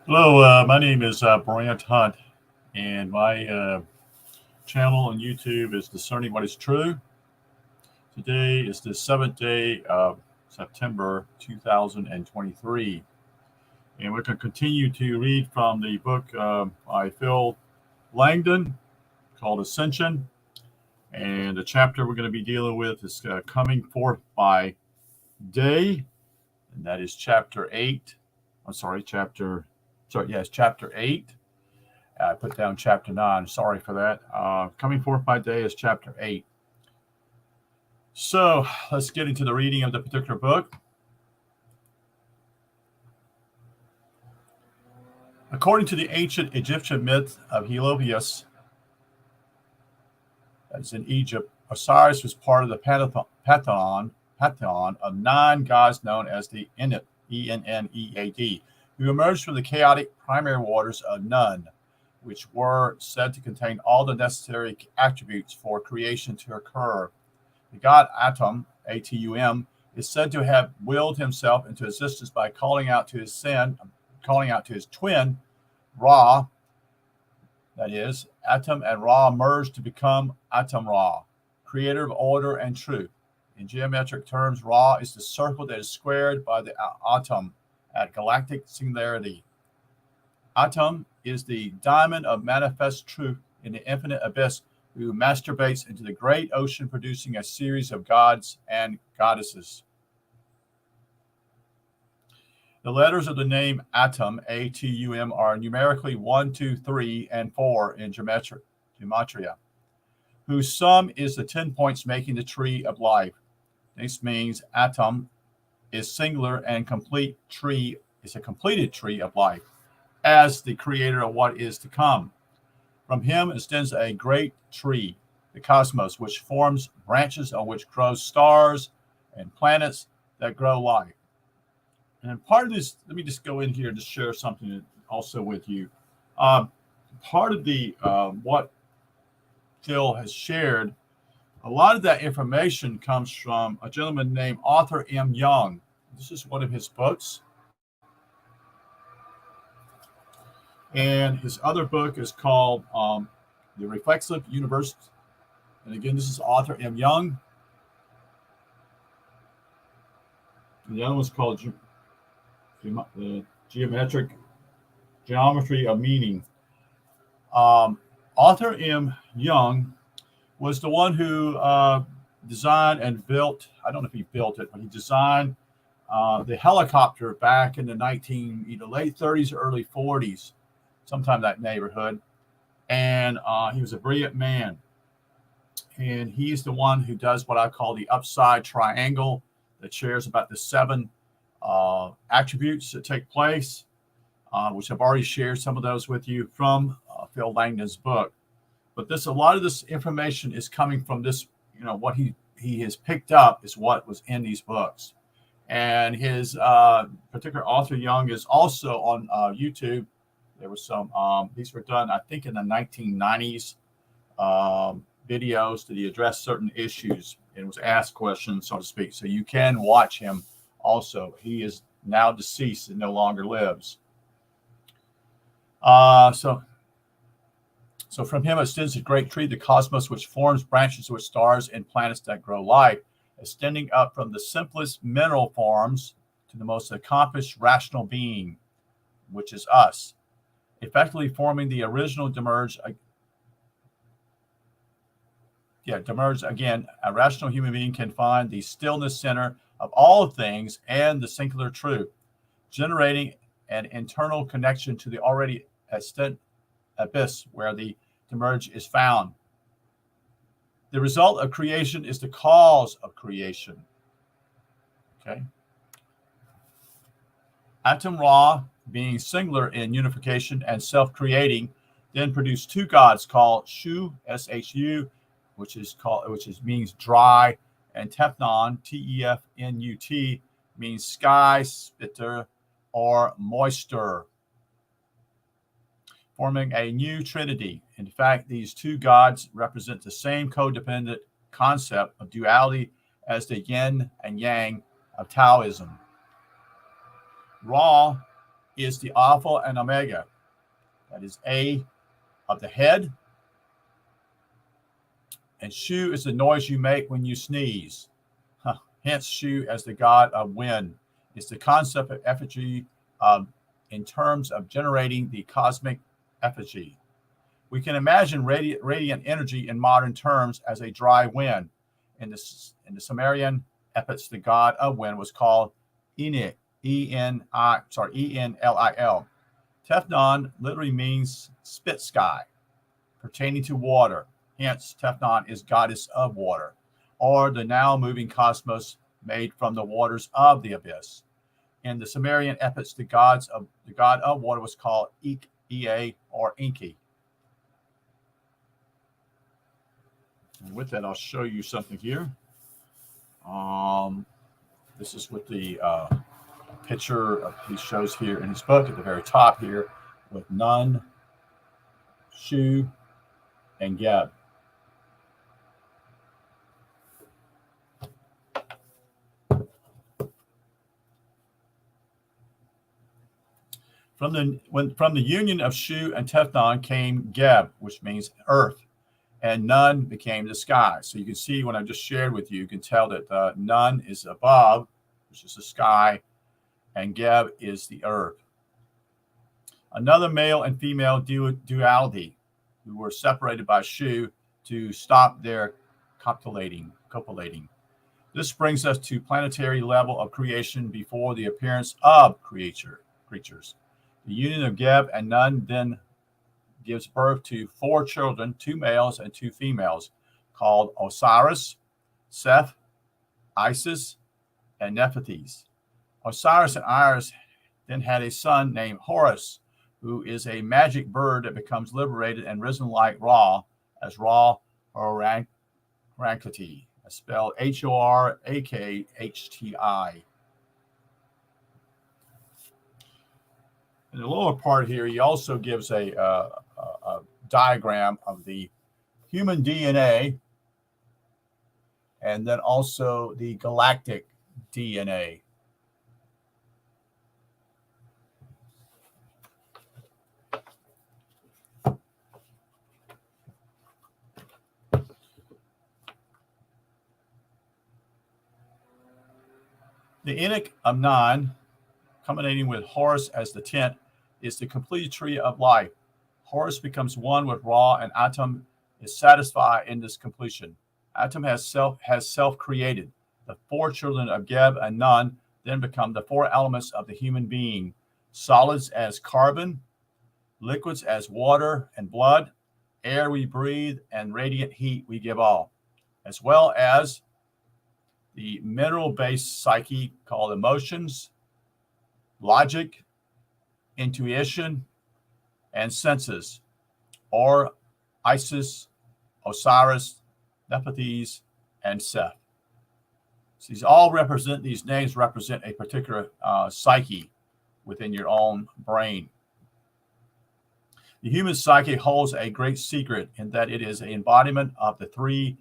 Hello, my name is Brant Hunt, and my channel on YouTube is Discerning What is True. Today is the 7th day of September 2023, and we're going to continue to read from the book by Phil Langdon called Ascension. And the chapter we're going to be dealing with is Coming Forth by Day, and that is chapter 8. It's chapter 8. I put down chapter 9. Sorry for that. Coming Forth by Day is chapter 8. So let's get into the reading of the particular book. According to the ancient Egyptian myth of Heliopolis, that's in Egypt, Osiris was part of the pantheon of 9 gods known as the Ennead, E-N-N-E-A-D, who emerged from the chaotic primary waters of Nun, which were said to contain all the necessary attributes for creation to occur. The god Atum, A-T-U-M, is said to have willed himself into existence by calling out to his twin, Ra. That is, Atum and Ra merged to become Atum Ra, creator of order and truth. In geometric terms, Ra is the circle that is squared by the Atum at galactic singularity. Atum is the diamond of manifest truth in the infinite abyss who masturbates into the great ocean, producing a series of gods and goddesses. The letters of the name Atum, A-T-U-M, are numerically 1, 2, 3, and 4 in gematria, whose sum is the 10 points making the tree of life. This means Atum is singular and complete tree is a completed tree of life, as the creator of what is to come. From him extends a great tree, the cosmos, which forms branches on which grow stars and planets that grow life. And part of this, let me just go in here and just share something also with you. Part of the what Phil has shared, a lot of that information comes from a gentleman named Arthur M. Young. This is one of his books. And his other book is called The Reflexive Universe. And again, this is Arthur M. Young. And the other one's called the Geometry of Meaning. Arthur M. Young was the one who designed and built, I don't know if he built it, but he designed the helicopter back in the either late 30s or early 40s, sometime that neighborhood. And he was a brilliant man. And he's the one who does what I call the upside triangle that shares about the 7 attributes that take place, which I've already shared some of those with you from Phil Langdon's book. But a lot of this information is coming from this, what he has picked up is what was in these books. And his particular Arthur Young is also on YouTube. There was some, these were done, I think, in the 1990s, videos that he addressed certain issues and was asked questions, so to speak. So you can watch him also. He is now deceased and no longer lives. So from him extends a great tree, the cosmos, which forms branches with stars and planets that grow life, extending up from the simplest mineral forms to the most accomplished rational being, which is us, effectively forming the original Demerge again. A rational human being can find the stillness center of all things and the singular truth, generating an internal connection to the already extant abyss where the Demerge is found. The result of creation is the cause of creation. Okay. Atum Ra, being singular in unification and self-creating, then produced 2 gods called Shu, S-H-U, which means dry, and Tefnut, T-E-F-N-U-T, means sky, spitter, or moisture, forming a new trinity. In fact, these 2 gods represent the same codependent concept of duality as the yin and yang of Taoism. Ra is the Alpha and Omega. That is A of the head. And Shu is the noise you make when you sneeze. Hence, Shu as the god of wind. It's the concept of effigy in terms of generating the cosmic effigy. We can imagine radiant energy in modern terms as a dry wind. In the Sumerian epics, the god of wind was called Enlil, Enlil. Tefnun literally means spit sky, pertaining to water. Hence, Tefnun is goddess of water, or the now moving cosmos made from the waters of the abyss. In the Sumerian epics, the god of water was called Ea or Enki. And with that, I'll show you something here. This is what the picture he shows here in his book at the very top here with Nun, Shu, and Geb. From the union of Shu and Tefnun came Geb, which means earth, and Nun became the sky. So you can see when I just shared with you, you can tell that Nun is above, which is the sky, and Geb is the earth. Another male and female duality who were separated by Shu to stop their copulating. This brings us to planetary level of creation before the appearance of creatures. The union of Geb and Nun then gives birth to 4 children, 2 males and 2 females, called Osiris, Seth, Isis, and Nephthys. Osiris and Isis then had a son named Horus, who is a magic bird that becomes liberated and risen like Ra, as Ra Horankati, spelled Horakhti. In the lower part here, he also gives a diagram of the human DNA and then also the galactic DNA. The Enoch of 9, culminating with Horus as the 10th, is the complete tree of life. Horus becomes one with Ra, and Atum is satisfied in this completion. Atum has self created. The 4 children of Geb and Nun then become the 4 elements of the human being: solids as carbon, liquids as water and blood, air we breathe, and radiant heat we give off, as well as the mineral-based psyche called emotions, logic, intuition, and senses, or Isis, Osiris, Nephthys, and Seth. So these names represent a particular psyche within your own brain. The human psyche holds a great secret in that it is an embodiment of the three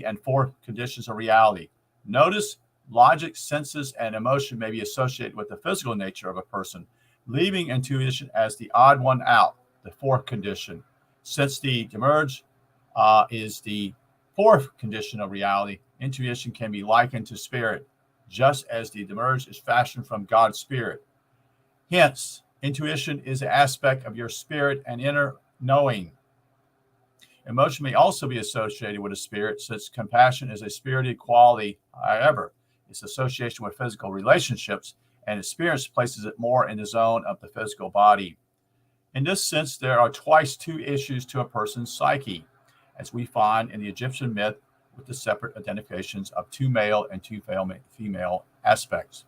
and 4 conditions of reality. Notice logic, senses, and emotion may be associated with the physical nature of a person, leaving intuition as the odd one out, the 4th condition. Since the demerge is the 4th condition of reality, intuition can be likened to spirit, just as the demerge is fashioned from God's spirit. Hence, intuition is an aspect of your spirit and inner knowing. Emotion may also be associated with a spirit, since compassion is a spirited quality. However, its association with physical relationships and experience places it more in the zone of the physical body. In this sense, there are twice 2 issues to a person's psyche, as we find in the Egyptian myth with the separate identifications of 2 male and 2 female aspects.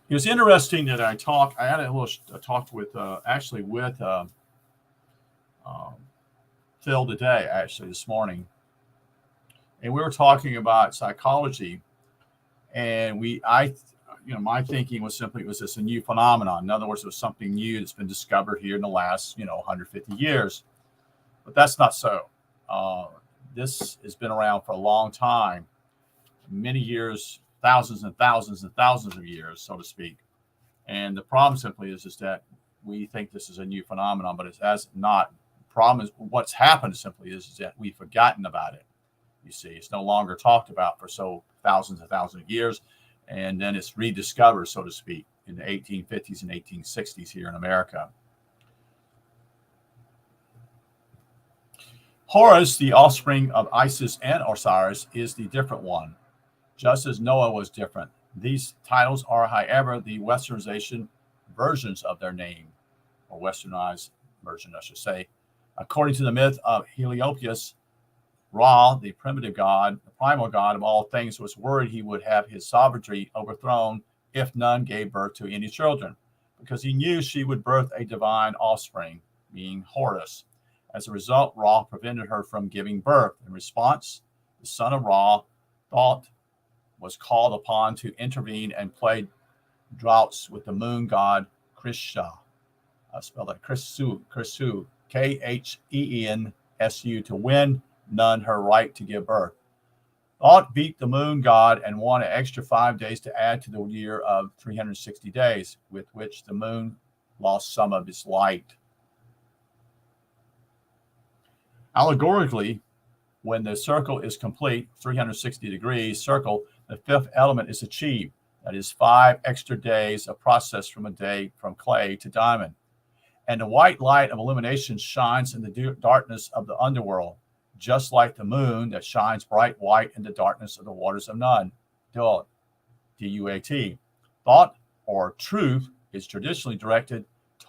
It was interesting that I had a little talk with Phil today, this morning, and we were talking about psychology, and my thinking was simply, was this a new phenomenon? In other words, it was something new that's been discovered here in the last 150 years, but that's not so. This has been around for a long time, many years thousands and thousands and thousands of years, so to speak. And the problem simply is that we think this is a new phenomenon, but it's as not. The problem is what's happened simply is that we've forgotten about it. You see, it's no longer talked about for so thousands and thousands of years, and then it's rediscovered, so to speak, in the 1850s and 1860s here in America. Horus, the offspring of Isis and Osiris, is the different one, just as Noah was different. These titles are, however, the westernization versions of their name, or westernized version, I should say. According to the myth of Heliopolis, Ra, the primitive god, the primal god of all things, was worried he would have his sovereignty overthrown if none gave birth to any children, because he knew she would birth a divine offspring, being Horus. As a result, Ra prevented her from giving birth. In response, the son of Ra, Thoth, was called upon to intervene and play draughts with the moon god Khristu. I spell that Khristu, Khensu, to win none her right to give birth. Thoth beat the moon god and won an extra 5 days to add to the year of 360 days, with which the moon lost some of its light. Allegorically, when the circle is complete, 360 degrees circle, the fifth element is achieved. That is 5 extra days of process from a day from clay to diamond. And the white light of illumination shines in the darkness of the underworld, just like the moon that shines bright white in the darkness of the waters of none. Duat, D-U-A-T. Thought or truth is traditionally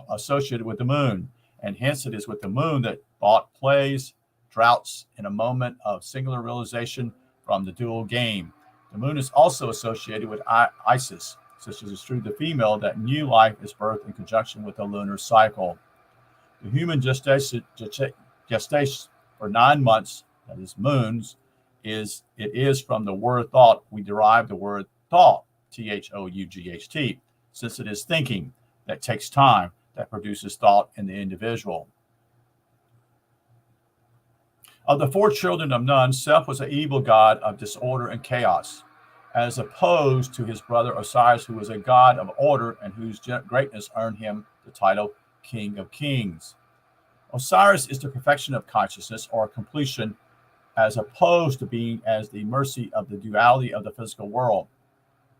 associated with the moon, and hence it is with the moon that thought plays droughts in a moment of singular realization from the dual game. The moon is also associated with Isis, such as it's true the female that new life is birthed in conjunction with the lunar cycle. The human gestation for 9 months, that is moons, it is from the word thought we derive the word thought, T-H-O-U-G-H-T, since it is thinking that takes time that produces thought in the individual. Of the 4 children of Nun, Seth was an evil god of disorder and chaos, as opposed to his brother Osiris, who was a god of order and whose greatness earned him the title King of Kings. Osiris is the perfection of consciousness or completion, as opposed to being as the mercy of the duality of the physical world,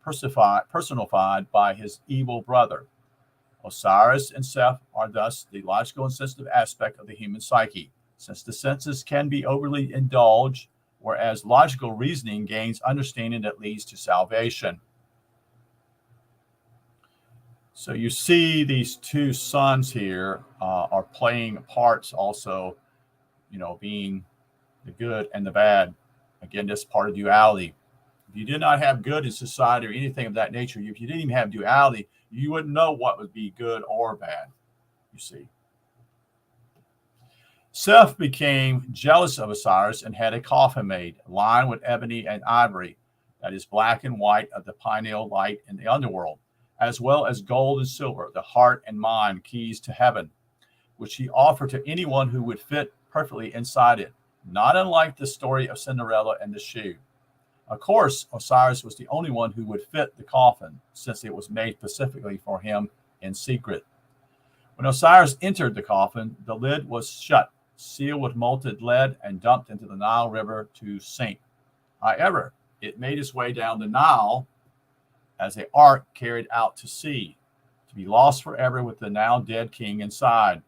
personified by his evil brother. Osiris and Seth are thus the logical and sensitive aspect of the human psyche, since the senses can be overly indulged, whereas logical reasoning gains understanding that leads to salvation. So you see these 2 sons here are playing parts also, being the good and the bad. Again, this part of duality. If you did not have good in society or anything of that nature, if you didn't even have duality, you wouldn't know what would be good or bad, you see. Seth became jealous of Osiris and had a coffin made, lined with ebony and ivory, that is black and white of the pineal light in the underworld, as well as gold and silver, the heart and mind, keys to heaven, which he offered to anyone who would fit perfectly inside it, not unlike the story of Cinderella and the shoe. Of course, Osiris was the only one who would fit the coffin, since it was made specifically for him in secret. When Osiris entered the coffin, the lid was shut, sealed with molten lead, and dumped into the Nile River to sink. However, it made its way down the Nile as an ark carried out to sea, to be lost forever with the now dead king inside.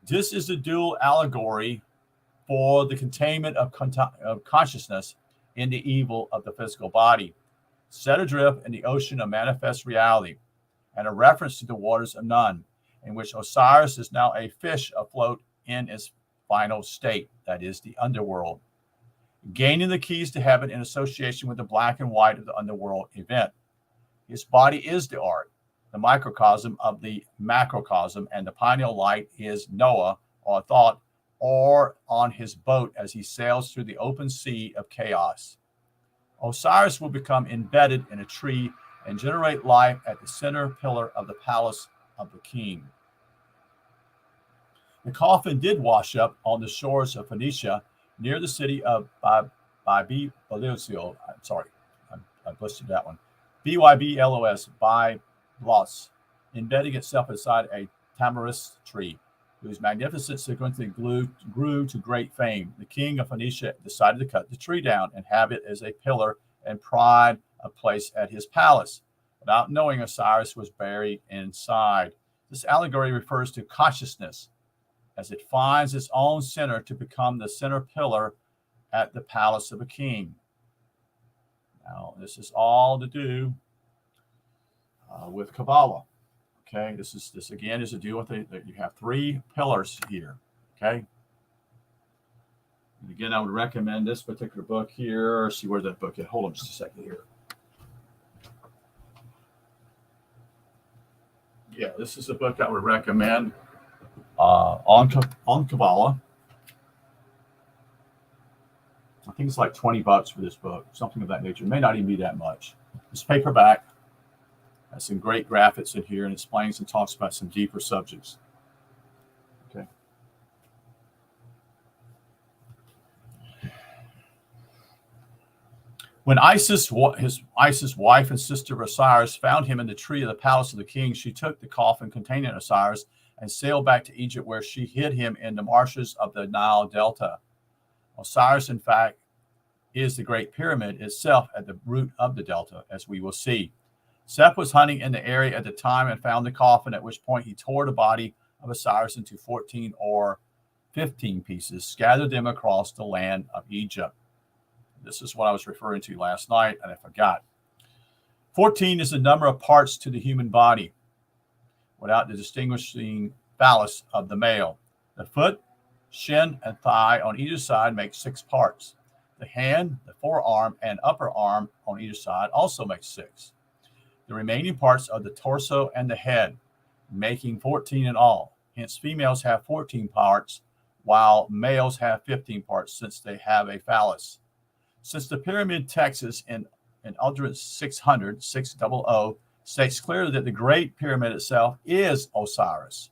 This is the dual allegory for the containment of consciousness in the evil of the physical body, set adrift in the ocean of manifest reality, and a reference to the waters of Nun, in which Osiris is now a fish afloat in its final state, that is, the underworld, gaining the keys to heaven in association with the black and white of the underworld event. His body is the ark, the microcosm of the macrocosm, and the pineal light is Noah, or thought, or on his boat as he sails through the open sea of chaos. Osiris will become embedded in a tree and generate life at the center pillar of the palace of the king. The coffin did wash up on the shores of Phoenicia near the city of Byblio. I'm listed that one. BYBLOS, Byblos, embedding itself inside a tamarisk tree, whose magnificent sequentially grew to great fame. The king of Phoenicia decided to cut the tree down and have it as a pillar and pride of place at his palace, without knowing Osiris was buried inside. This allegory refers to consciousness, as it finds its own center to become the center pillar at the palace of a king. Now, this is all to do with Kabbalah. Okay, this again is to do with that you have three pillars here. Okay, and again, I would recommend this particular book here. See where that book is. Hold on just a second here. Yeah, this is a book I would recommend on Kabbalah. I think it's like $20 for this book, something of that nature. It may not even be that much. It's paperback. Has some great graphics in here and explains and talks about some deeper subjects. Okay. When Isis, his wife and sister Osiris, found him in the tree of the palace of the king, she took the coffin containing Osiris and sailed back to Egypt, where she hid him in the marshes of the Nile Delta. Osiris, in fact, is the Great Pyramid itself at the root of the delta, as we will see. Seth was hunting in the area at the time and found the coffin, at which point he tore the body of Osiris into 14 or 15 pieces, scattered them across the land of Egypt. This is what I was referring to last night, and I forgot. 14 is the number of parts to the human body, without the distinguishing phallus of the male. The foot, shin, and thigh on either side make 6 parts. The hand, the forearm, and upper arm on either side also make 6. The remaining parts are the torso and the head, making 14 in all. Hence, females have 14 parts, while males have 15 parts, since they have a phallus. Since the pyramid text is in Aldrin 600, 600, states clearly that the Great Pyramid itself is Osiris.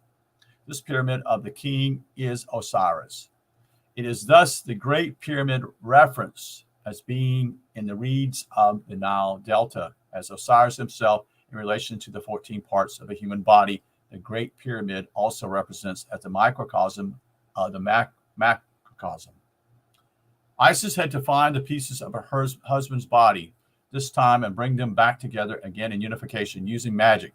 This pyramid of the king is Osiris. It is thus the Great Pyramid referenced as being in the reeds of the Nile Delta, as Osiris himself in relation to the 14 parts of a human body. The Great Pyramid also represents as the microcosm of the macrocosm. Isis had to find the pieces of her husband's body this time and bring them back together again in unification, using magic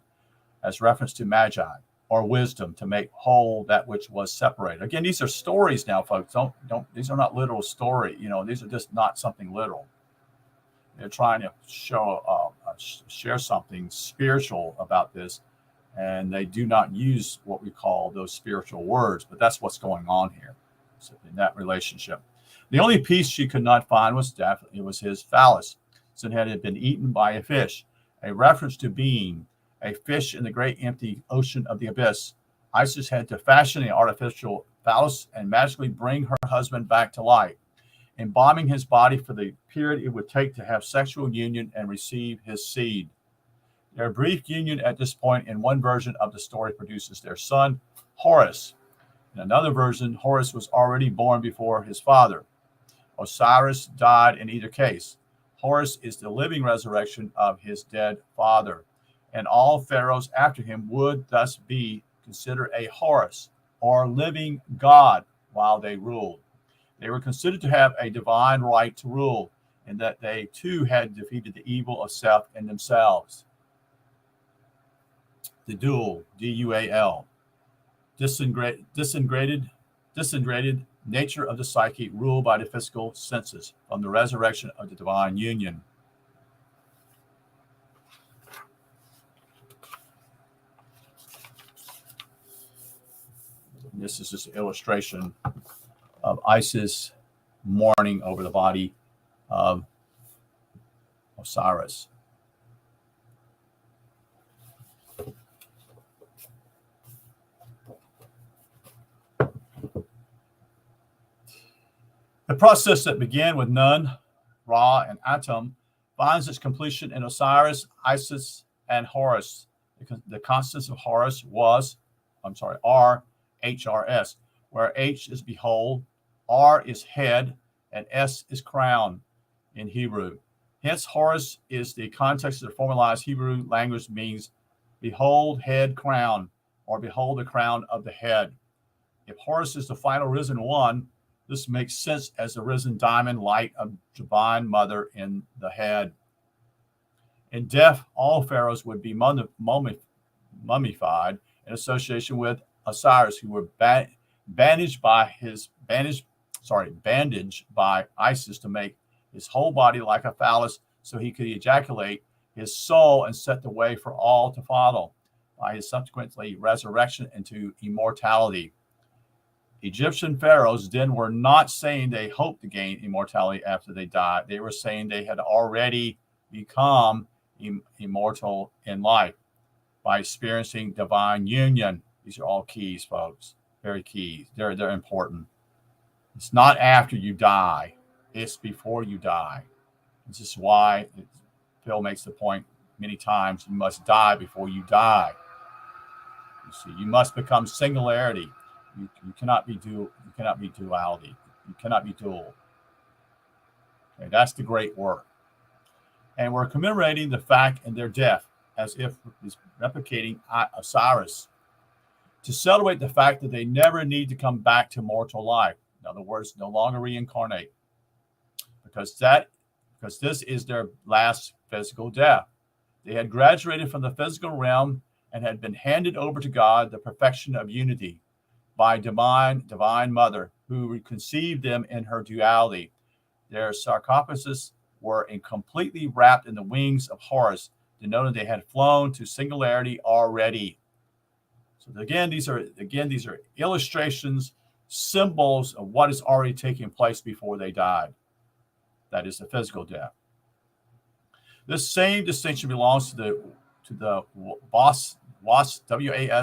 as reference to magi, or wisdom, to make whole that which was separated. Again, these are stories now, folks. Don't. These are not literal story. These are just not something literal. They're trying to share something spiritual about this, and they do not use what we call those spiritual words. But that's what's going on here. So in that relationship, the only piece she could not find was his phallus, since it had been eaten by a fish, a reference to being a fish in the great empty ocean of the abyss. Isis had to fashion an artificial phallus and magically bring her husband back to life, embalming his body for the period it would take to have sexual union and receive his seed. Their brief union at this point in one version of the story produces their son, Horus. In another version, Horus was already born before his father. Osiris died in either case. Horus is the living resurrection of his dead father, and all pharaohs after him would thus be considered a Horus, or living god, while they ruled. They were considered to have a divine right to rule, and that they too had defeated the evil of self in themselves. The dual, D-U-A-L, disintegrated nature of the psyche, ruled by the physical senses, from the resurrection of the divine union. This is just an illustration of Isis mourning over the body of Osiris. The process that began with Nun, Ra, and Atum finds its completion in Osiris, Isis, and Horus. The constants of Horus are HRS, where H is behold, R is head, and S is crown in Hebrew. Hence, Horus is the context of the formalized Hebrew language means behold head crown, or behold the crown of the head. If Horus is the final risen one, this makes sense as the risen diamond light of divine mother in the head. In death, all pharaohs would be mummified in association with Osiris, who were bandaged by Isis to make his whole body like a phallus, so he could ejaculate his soul and set the way for all to follow by his subsequently resurrection into immortality. Egyptian pharaohs then were not saying they hoped to gain immortality after they died. They were saying they had already become immortal in life by experiencing divine union. These are all keys, folks. Very keys. They're important. It's not after you die. It's before you die. This is why Phil makes the point many times: you must die before you die. You see, you must become singularity. You cannot be dual. You cannot be duality. You cannot be dual. Okay, that's the great work. And we're commemorating the fact in their death, as if it's replicating Osiris, to celebrate the fact that they never need to come back to mortal life. In other words, no longer reincarnate, because this is their last physical death. They had graduated from the physical realm and had been handed over to God, the perfection of unity, by divine mother, who conceived them in her duality. Their sarcophagus were completely wrapped in the wings of Horus, denoting they had flown to singularity already. So again, these are illustrations, symbols of what is already taking place before they died. That is the physical death. This same distinction belongs to the WAS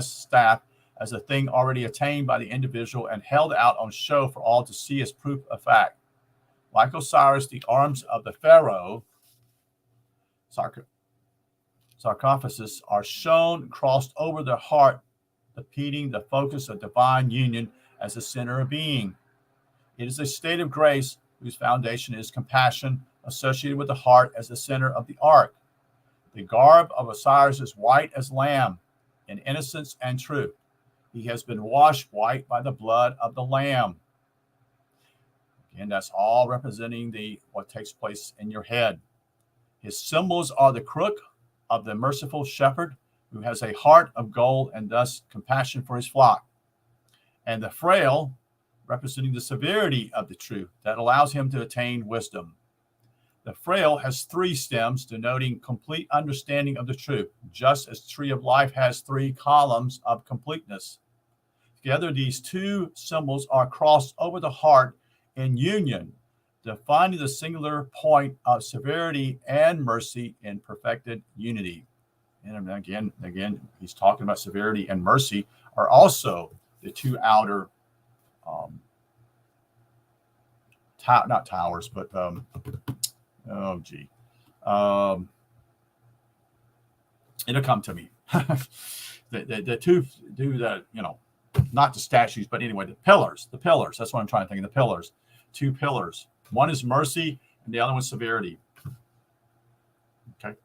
staff as a thing already attained by the individual and held out on show for all to see as proof of fact. Like Osiris, the arms of the pharaoh sarcophagus are shown crossed over the heart, repeating the focus of divine union as the center of being. It is a state of grace whose foundation is compassion, associated with the heart as the center of the ark. The garb of Osiris is white as lamb, in innocence and truth. He has been washed white by the blood of the Lamb. Again, that's all representing what takes place in your head. His symbols are the crook of the merciful shepherd, who has a heart of gold and thus compassion for his flock, and the frail, representing the severity of the truth that allows him to attain wisdom. The frail has 3 stems, denoting complete understanding of the truth, just as Tree of Life has 3 columns of completeness. Together, these 2 symbols are crossed over the heart in union, defining the singular point of severity and mercy in perfected unity. And again, he's talking about severity and mercy are also the 2 outer, not towers, but it'll come to me. the two do the, not the statues, but anyway, the pillars. That's what I'm trying to think of. The pillars, 2 pillars. One is mercy, and the other one is severity. Okay,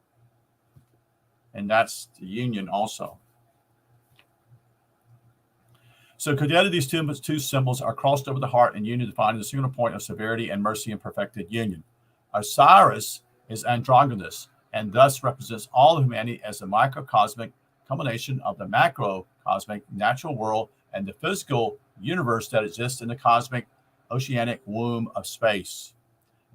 and that's the union also. So together, these two symbols are crossed over the heart and union, defining the singular point of severity and mercy in perfected union. Osiris is androgynous and thus represents all of humanity as a microcosmic combination of the macrocosmic natural world and the physical universe that exists in the cosmic oceanic womb of space.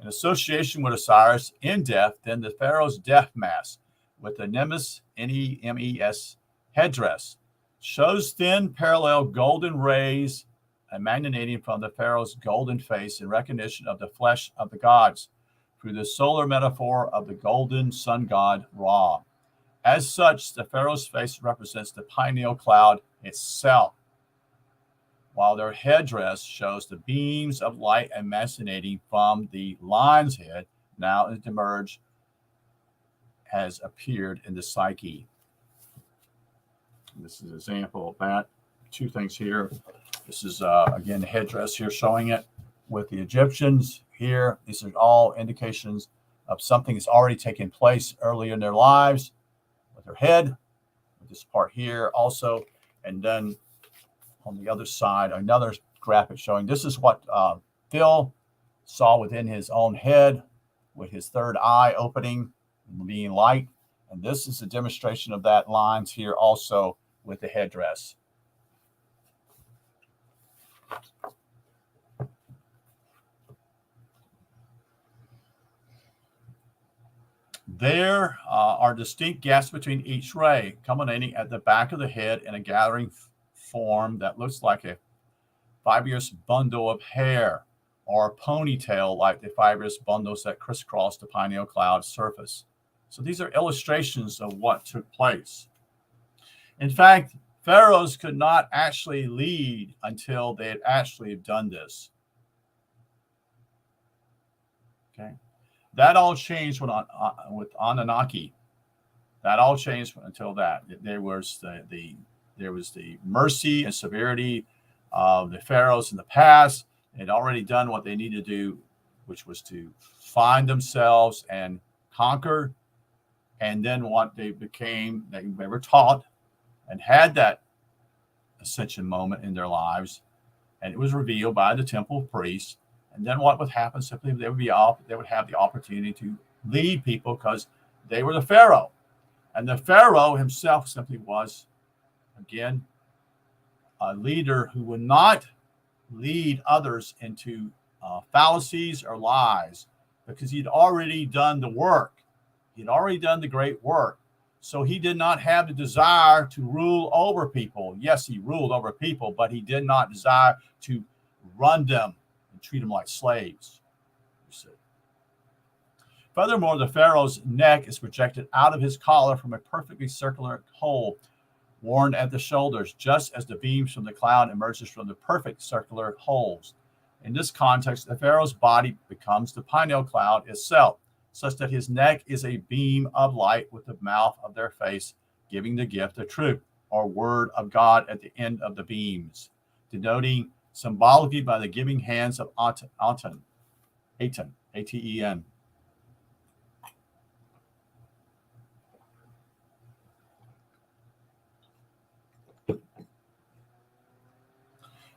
In association with Osiris in death, then the pharaoh's death mask with the Nemes, Nemes headdress shows thin parallel golden rays emanating from the pharaoh's golden face in recognition of the flesh of the gods through the solar metaphor of the golden sun god Ra. As such, the pharaoh's face represents the pineal cloud itself, while their headdress shows the beams of light emanating from the lion's head, now in emerge, has appeared in the psyche. This is an example of that. 2 things here. This is, again, the headdress here showing it with the Egyptians here. These are all indications of something that's already taken place earlier in their lives with their head, with this part here also. And then on the other side, another graphic showing this is what Phil saw within his own head with his third eye opening and being light. And this is a demonstration of that lines here also with the headdress. There are distinct gaps between each ray, culminating at the back of the head in a gathering form that looks like a fibrous bundle of hair, or a ponytail like the fibrous bundles that crisscross the pineal cloud surface. So these are illustrations of what took place. In fact, pharaohs could not actually lead until they had actually done this. Okay, that all changed with Anunnaki. That all changed until that. There was the mercy and severity of the pharaohs in the past. They'd already done what they needed to do, which was to find themselves and conquer. And then what they became, they were taught and had that ascension moment in their lives. And it was revealed by the temple priests. And then what would happen? Simply, they would have the opportunity to lead people because they were the pharaoh. And the pharaoh himself simply was, again, a leader who would not lead others into fallacies or lies, because he'd already done the work. He'd already done the great work. So he did not have the desire to rule over people. Yes, he ruled over people, but he did not desire to run them and treat them like slaves. You see. Furthermore, the pharaoh's neck is projected out of his collar from a perfectly circular hole worn at the shoulders, just as the beams from the cloud emerges from the perfect circular holes. In this context, the pharaoh's body becomes the pineal cloud itself, such that his neck is a beam of light with the mouth of their face, giving the gift of truth, or word of God at the end of the beams, denoting symbolically by the giving hands of Aten, A-T-E-N.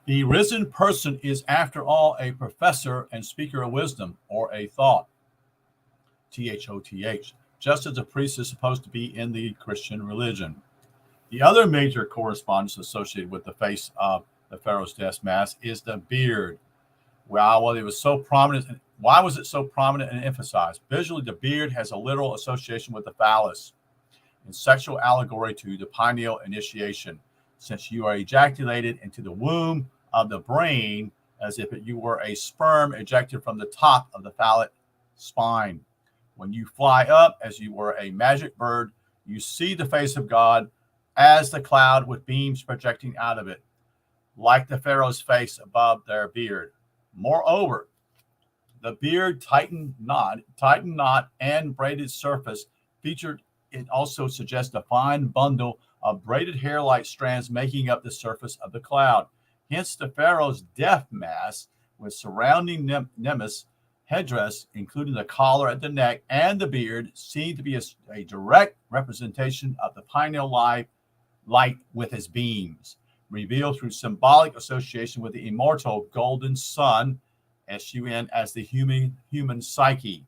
The risen person is, after all, a professor and speaker of wisdom, or a thought, T-H-O-T-H, just as a priest is supposed to be in the Christian religion. The other major correspondence associated with the face of the pharaoh's death mask is the beard. Well, it was so prominent. Why was it so prominent and emphasized? Visually, the beard has a literal association with the phallus, in sexual allegory to the pineal initiation, since you are ejaculated into the womb of the brain as if you were a sperm ejected from the top of the phallic spine. When you fly up as you were a magic bird, you see the face of God as the cloud with beams projecting out of it, like the pharaoh's face above their beard. Moreover, the beard tightened knot, and braided surface featured. It also suggests a fine bundle of braided hair-like strands making up the surface of the cloud. Hence, the pharaoh's death mask with surrounding nemes headdress, including the collar at the neck and the beard, seemed to be a direct representation of the pineal light with his beams, revealed through symbolic association with the immortal golden sun, S-U-N, as the human psyche.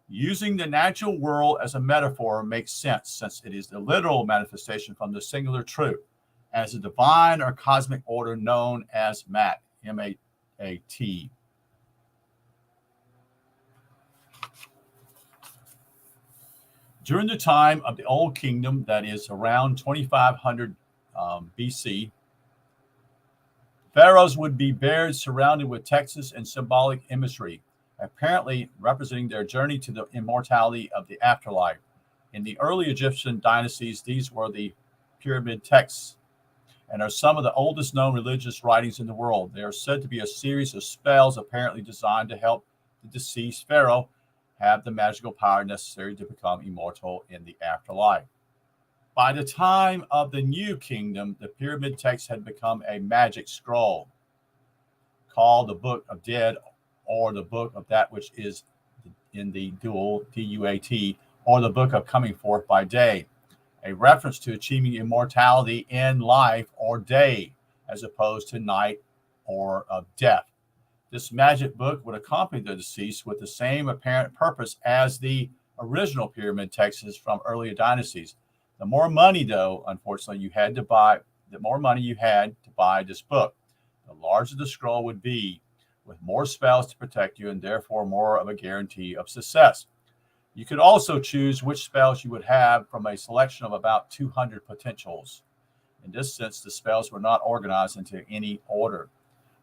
Using the natural world as a metaphor makes sense, since it is the literal manifestation from the singular truth, as a divine or cosmic order known as Mat, M-A-A-T. During the time of the Old Kingdom, that is around 2500 BC, pharaohs would be buried surrounded with texts and symbolic imagery, apparently representing their journey to the immortality of the afterlife. In the early Egyptian dynasties, these were the pyramid texts and are some of the oldest known religious writings in the world. They are said to be a series of spells apparently designed to help the deceased pharaoh have the magical power necessary to become immortal in the afterlife. By the time of the New Kingdom, the pyramid text had become a magic scroll called the Book of Dead, or the Book of that which is in the dual, D-U-A-T, or the book of coming forth by day, a reference to achieving immortality in life or day, as opposed to night or of death. This magic book would accompany the deceased with the same apparent purpose as the original pyramid texts from earlier dynasties. The more money, though, unfortunately, the more money you had to buy this book, the larger the scroll would be, with more spells to protect you and therefore more of a guarantee of success. You could also choose which spells you would have from a selection of about 200 potentials. In this sense, the spells were not organized into any order.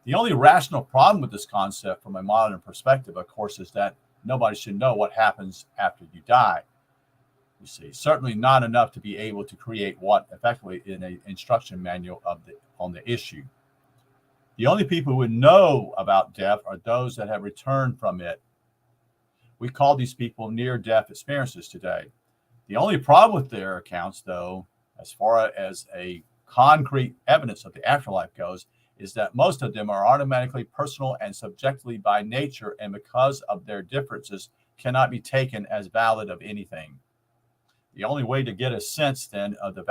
The only rational problem with this concept from a modern perspective, of course, is that nobody should know what happens after you die. You see, certainly not enough to be able to create what effectively in an instruction manual on the issue. The only people who would know about death are those that have returned from it. We call these people near-death experiences today. The only problem with their accounts, though, as far as a concrete evidence of the afterlife goes, is that most of them are automatically personal and subjectively by nature, and because of their differences, cannot be taken as valid of anything. The only way to get a sense, then, of the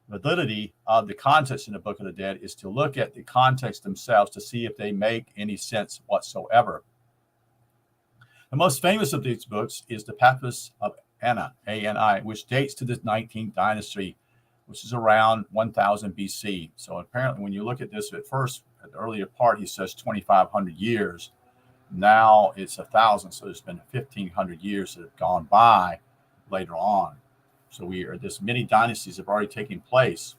validity of the context in the Book of the Dead is to look at the context themselves to see if they make any sense whatsoever. The most famous of these books is the Papyrus of Ani, A-N-I, which dates to the 19th dynasty, which is around 1000 BC. So apparently when you look at this at first, at the earlier part, he says 2,500 years. Now it's 1,000, so there's been 1,500 years that have gone by later on. So this many dynasties have already taken place.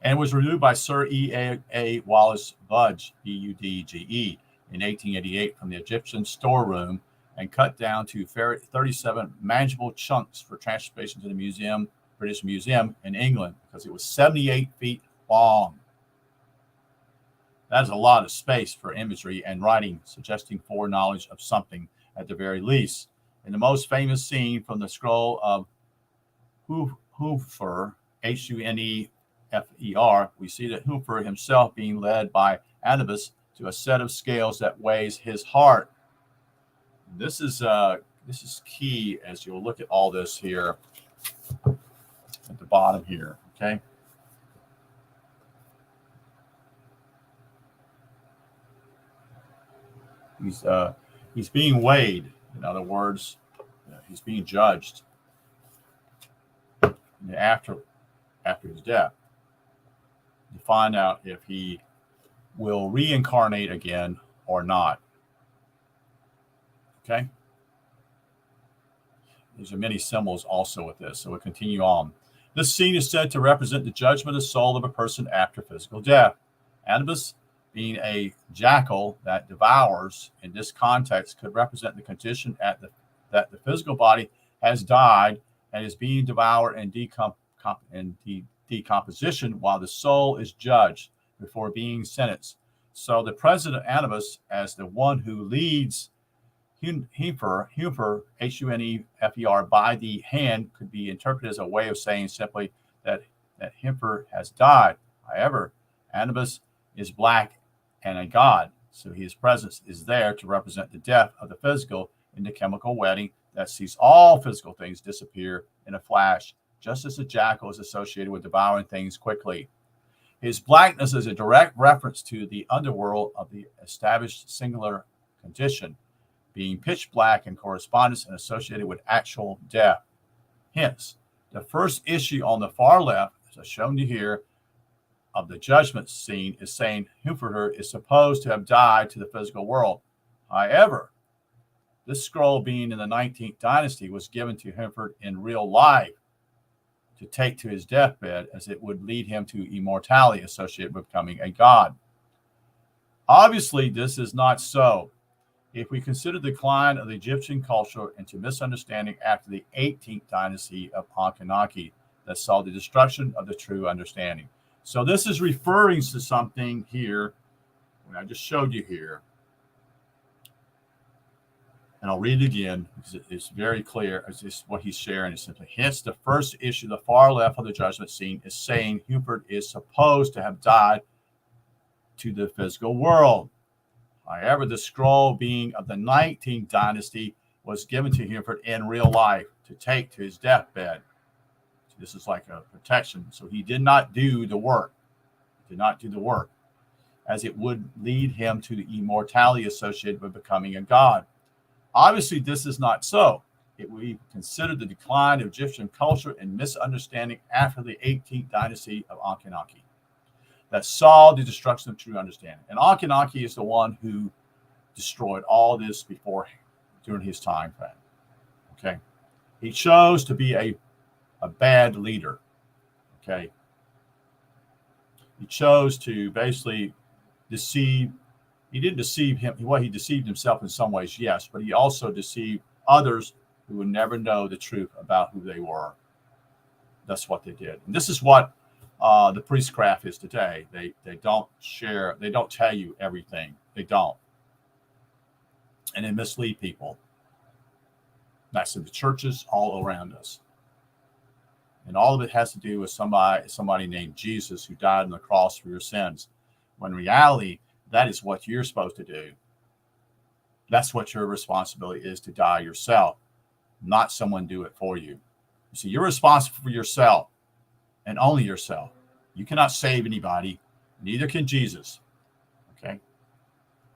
And it was reviewed by Sir E.A. Wallace Budge, B-U-D-G-E, in 1888 from the Egyptian storeroom and cut down to 37 manageable chunks for transportation to the British Museum in England, because it was 78 feet long. That is a lot of space for imagery and writing, suggesting foreknowledge of something at the very least. In the most famous scene from the scroll of Hunefer, H-U-N-E-F-E-R, we see that Hunefer himself being led by Anubis to a set of scales that weighs his heart. This is key as you'll look at all this here at the bottom here, okay? He's being weighed. In other words, he's being judged after his death to find out if he will reincarnate again or not. Okay? There's many symbols also with this, so we'll continue on. This scene is said to represent the judgment of the soul of a person after physical death. Anubis, being a jackal that devours, in this context, could represent the condition that the physical body has died and is being devoured in decomposition while the soul is judged before being sentenced. So the president Anubis, as the one who leads Hunefer, H-U-N-E-F-E-R, by the hand, could be interpreted as a way of saying simply that Hunefer has died. However, Anubis is black and a god, so his presence is there to represent the death of the physical in the chemical wedding that sees all physical things disappear in a flash, just as the jackal is associated with devouring things quickly. His blackness is a direct reference to the underworld of the established singular condition, being pitch black in correspondence and associated with actual death. Hence, the first issue on the far left, as I've shown you here, of the judgment scene is saying Hunefer is supposed to have died to the physical world. However, this scroll, being in the 19th dynasty, was given to Hunefer in real life to take to his deathbed, as it would lead him to immortality associated with becoming a god. Obviously, this is not so. If we consider the decline of the Egyptian culture into misunderstanding after the 18th dynasty of Ankhenaten that saw the destruction of the true understanding. So this is referring to something here, I just showed you here. And I'll read it again because it's very clear. It's just what he's sharing is simply, hence the first issue, the far left of the judgment scene, is saying Hunefer is supposed to have died to the physical world. However, the scroll, being of the 19th dynasty, was given to Hereford in real life to take to his deathbed. So this is like a protection. So he did not do the work. Did not do the work, as it would lead him to the immortality associated with becoming a god. Obviously, this is not so. It we consider the decline of Egyptian culture and misunderstanding after the 18th dynasty of Akhenaten that saw the destruction of true understanding. And Akhenaten is the one who destroyed all this during his time frame. Okay, he chose to be a bad leader. Okay, he chose to basically deceive. He didn't deceive him. Well, he deceived himself in some ways, yes, but he also deceived others who would never know the truth about who they were. That's what they did. And this is what the priestcraft is today. They don't share. They don't tell you everything. They don't. And they mislead people. That's in the churches all around us. And all of it has to do with somebody named Jesus who died on the cross for your sins. When in reality, that is what you're supposed to do. That's what your responsibility is, to die yourself, not someone do it for you. You see, you're responsible for yourself and only yourself. You cannot save anybody, neither can Jesus. Okay?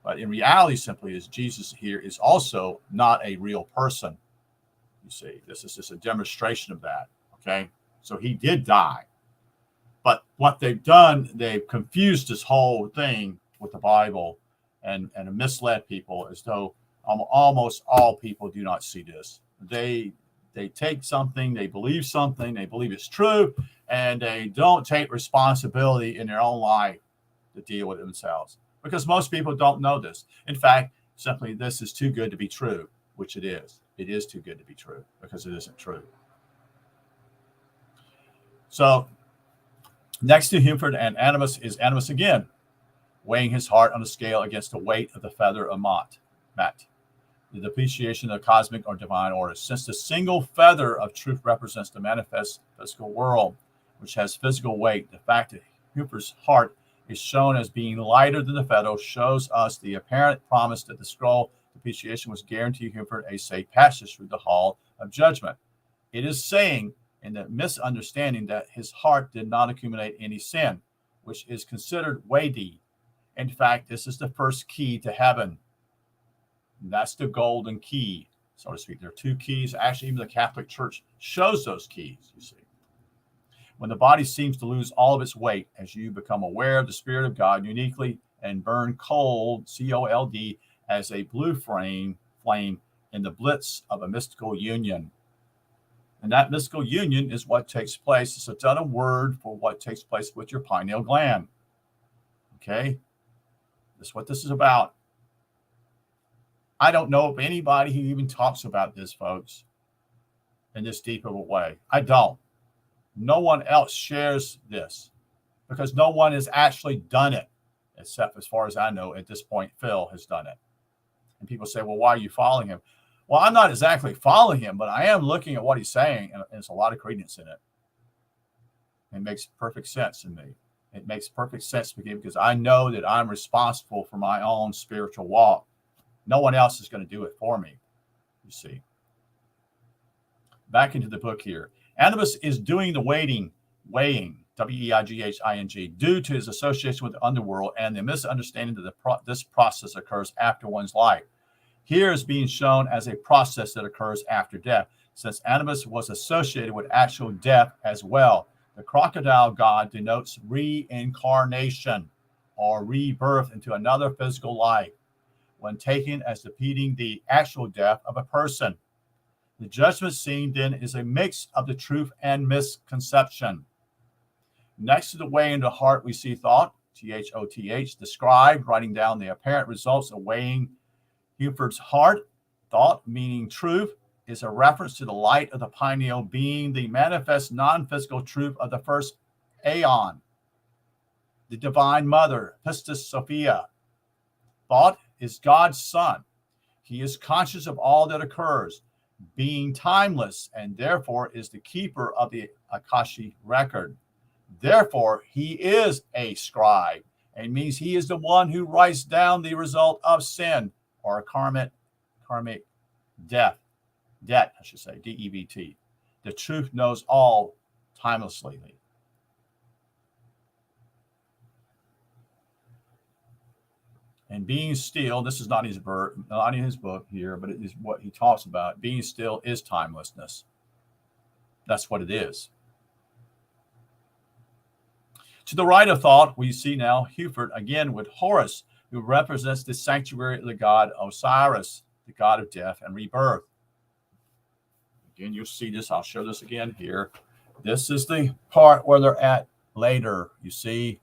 But in reality, simply is Jesus here is also not a real person. You see, this is just a demonstration of that. Okay? So he did die. But what they've done, they've confused this whole thing with the Bible and misled people, as though almost all people do not see this. They take something, they believe it's true, and they don't take responsibility in their own life to deal with it themselves. Because most people don't know this. In fact, simply this is too good to be true, which it is. It is too good to be true because it isn't true. So next to Hereford and Animus is Animus again, weighing his heart on a scale against the weight of the feather of Mat, the depreciation of cosmic or divine order. Since the single feather of truth represents the manifest physical world, which has physical weight, the fact that Hereford's heart is shown as being lighter than the feather shows us the apparent promise that the scroll depreciation was guaranteed Hereford a safe passage through the hall of judgment. It is saying in the misunderstanding that his heart did not accumulate any sin, which is considered weighty. In fact, this is the first key to heaven. And that's the golden key, so to speak. There are two keys. Actually, even the Catholic Church shows those keys, you see. When the body seems to lose all of its weight, as you become aware of the Spirit of God uniquely and burn cold, C-O-L-D, as a blue flame in the blitz of a mystical union. And that mystical union is what takes place. It's another word for what takes place with your pineal gland. Okay? That's what this is about. I don't know of anybody who even talks about this, folks, in this deep of a way. I don't. No one else shares this because no one has actually done it, except as far as I know at this point, Phil has done it. And people say, well, why are you following him? Well, I'm not exactly following him, but I am looking at what he's saying, and there's a lot of credence in it. It makes perfect sense in me. It makes perfect sense to me because I know that I'm responsible for my own spiritual walk. No one else is going to do it for me, you see. Back into the book here. Animus is doing the weighing, W-E-I-G-H-I-N-G, due to his association with the underworld and the misunderstanding that this process occurs after one's life. Here is being shown as a process that occurs after death, since Animus was associated with actual death as well. The crocodile god denotes reincarnation or rebirth into another physical life, when taken as depicting the actual death of a person. The judgment scene then is a mix of the truth and misconception. Next to the weighing the heart, we see thought, T-H-O-T-H, described, writing down the apparent results of weighing Hereford's heart. Thought, meaning truth, is a reference to the light of the pineal being the manifest non-physical truth of the first aeon, the divine mother, Pistis Sophia. Thought is God's son. He is conscious of all that occurs, being timeless, and therefore is the keeper of the Akashic record. Therefore, he is a scribe, It means he is the one who writes down the result of sin, or karmic debt, I should say, DEBT. The truth knows all timelessly. And being still, this is not in his book here, but it is what he talks about. Being still is timelessness. That's what it is. To the right of thought, we see now Huford again with Horus, who represents the sanctuary of the god Osiris, the god of death and rebirth. Again, you'll see this. I'll show this again here. This is the part where they're at later. You see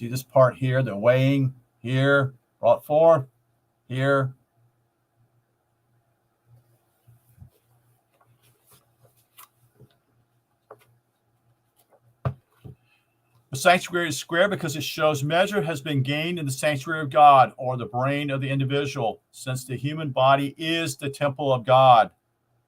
this part here. They're weighing here, brought forth here. The sanctuary is square because it shows measure has been gained in the sanctuary of God, or the brain of the individual, since the human body is the temple of God.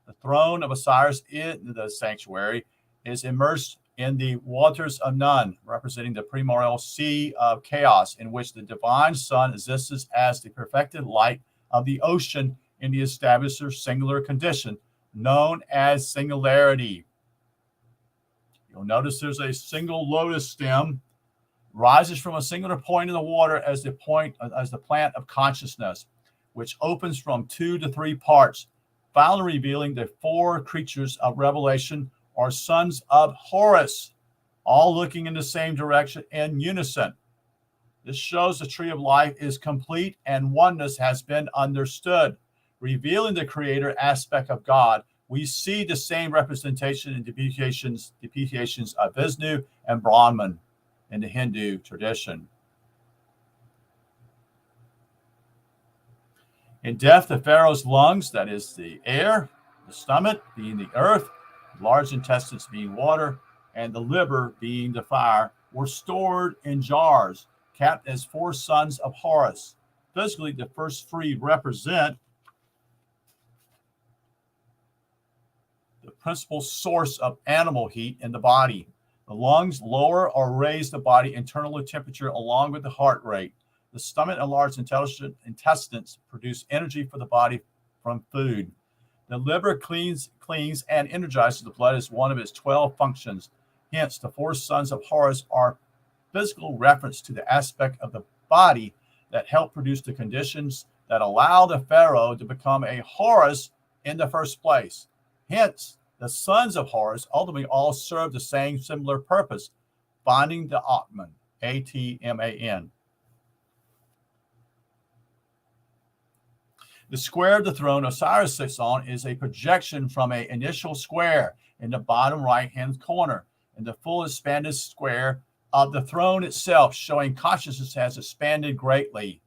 The throne of Osiris in the sanctuary is immersed in the waters of Nun, representing the primordial sea of chaos, in which the divine sun exists as the perfected light of the ocean in the established or singular condition, known as singularity. You'll notice there's a single lotus stem, rises from a singular point in the water as the plant of consciousness, which opens from 2 to 3 parts, finally revealing the 4 creatures of Revelation, or sons of Horus, all looking in the same direction in unison. This shows the tree of life is complete and oneness has been understood. Revealing the creator aspect of God, we see the same representation in depilations of Vishnu and Brahman in the Hindu tradition. In death, the pharaoh's lungs, that is the air, the stomach being the earth, large intestines being water, and the liver being the fire, were stored in jars, capped as 4 sons of Horus. Physically, the first 3 represent the principal source of animal heat in the body. The lungs lower or raise the body internal temperature along with the heart rate. The stomach and large intestines produce energy for the body from food. The liver cleans and energizes the blood as one of its 12 functions. Hence, the 4 sons of Horus are physical reference to the aspect of the body that help produce the conditions that allow the pharaoh to become a Horus in the first place. Hence, the sons of Horus ultimately all serve the same similar purpose, finding the Atman, Atman. The square of the throne Osiris sits on is a projection from an initial square in the bottom right-hand corner, and the full expanded square of the throne itself, showing consciousness has expanded greatly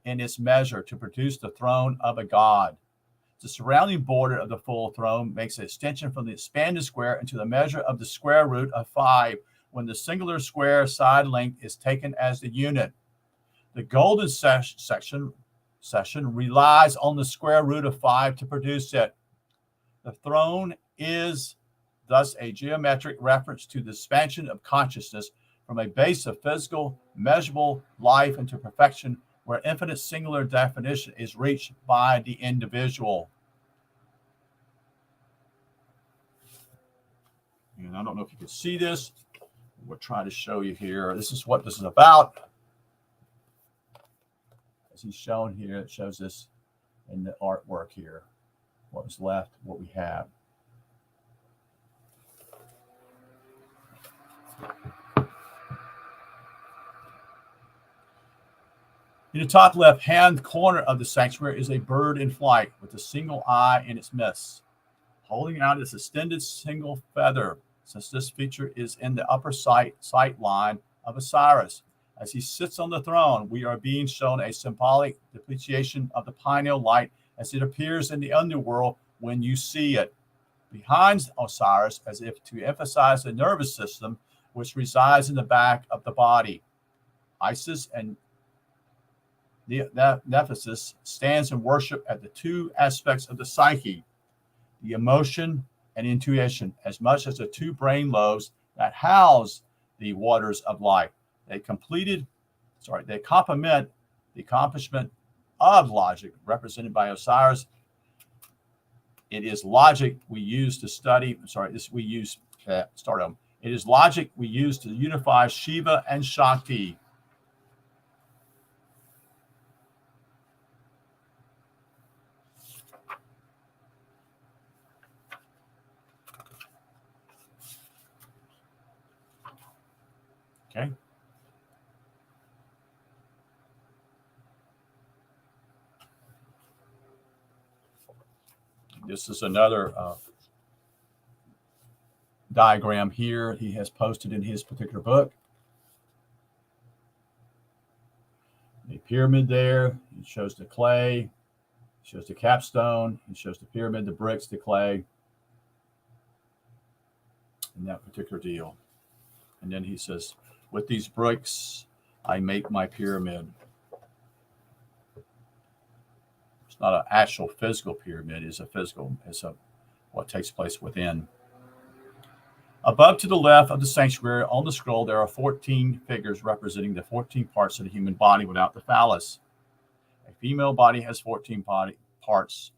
in its measure to produce the throne of a god. The surrounding border of the full throne makes an extension from the expanded square into the measure of the square root of 5, when the singular square side length is taken as the unit. The golden section relies on the square root of 5 to produce it. The throne is thus a geometric reference to the expansion of consciousness from a base of physical, measurable life into perfection, where infinite singular definition is reached by the individual. And I don't know if you can see this. We'll try to show you here. This is what this is about. As he's shown here, it shows this in the artwork here. What was left, what we have. In the top left-hand corner of the sanctuary is a bird in flight with a single eye in its midst, holding out its extended single feather, since this feature is in the upper sight line of Osiris. As he sits on the throne, we are being shown a symbolic depreciation of the pineal light as it appears in the underworld when you see it. Behind Osiris, as if to emphasize the nervous system, which resides in the back of the body. Isis and Nephthys stands in worship at the 2 aspects of the psyche, the emotion and intuition, as much as the 2 brain lobes that house the waters of life. They completed they complement the accomplishment of logic represented by Osiris. It is logic we use to study. It is logic we use to unify Shiva and Shakti. Okay. This is another diagram here he has posted in his particular book. The pyramid there, it shows the clay, it shows the capstone, it shows the pyramid, the bricks, the clay, and that particular deal. And then he says, with these bricks, I make my pyramid. It's not an actual physical pyramid, it's what takes place within. Above to the left of the sanctuary on the scroll, there are 14 figures representing the 14 parts of the human body without the phallus. A female body has 14 body parts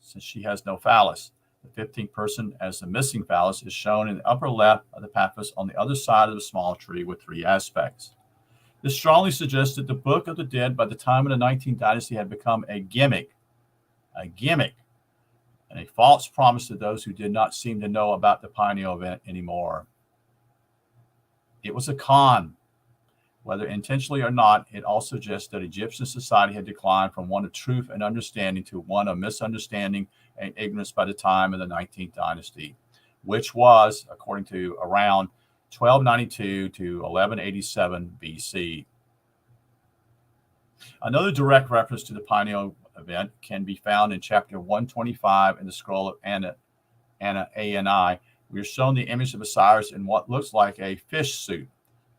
since she has no phallus. The 15th person as the missing phallus is shown in the upper left of the paphos on the other side of the small tree with 3 aspects. This strongly suggests that the Book of the Dead by the time of the 19th dynasty had become a gimmick, and a false promise to those who did not seem to know about the pineal event anymore. It was a con. Whether intentionally or not, it also suggests that Egyptian society had declined from one of truth and understanding to one of misunderstanding and ignorance by the time of the 19th dynasty, which was, according to around 1292 to 1187 BC. Another direct reference to the pineal event can be found in chapter 125 in the scroll of Ani. We are shown the image of Osiris in what looks like a fish suit,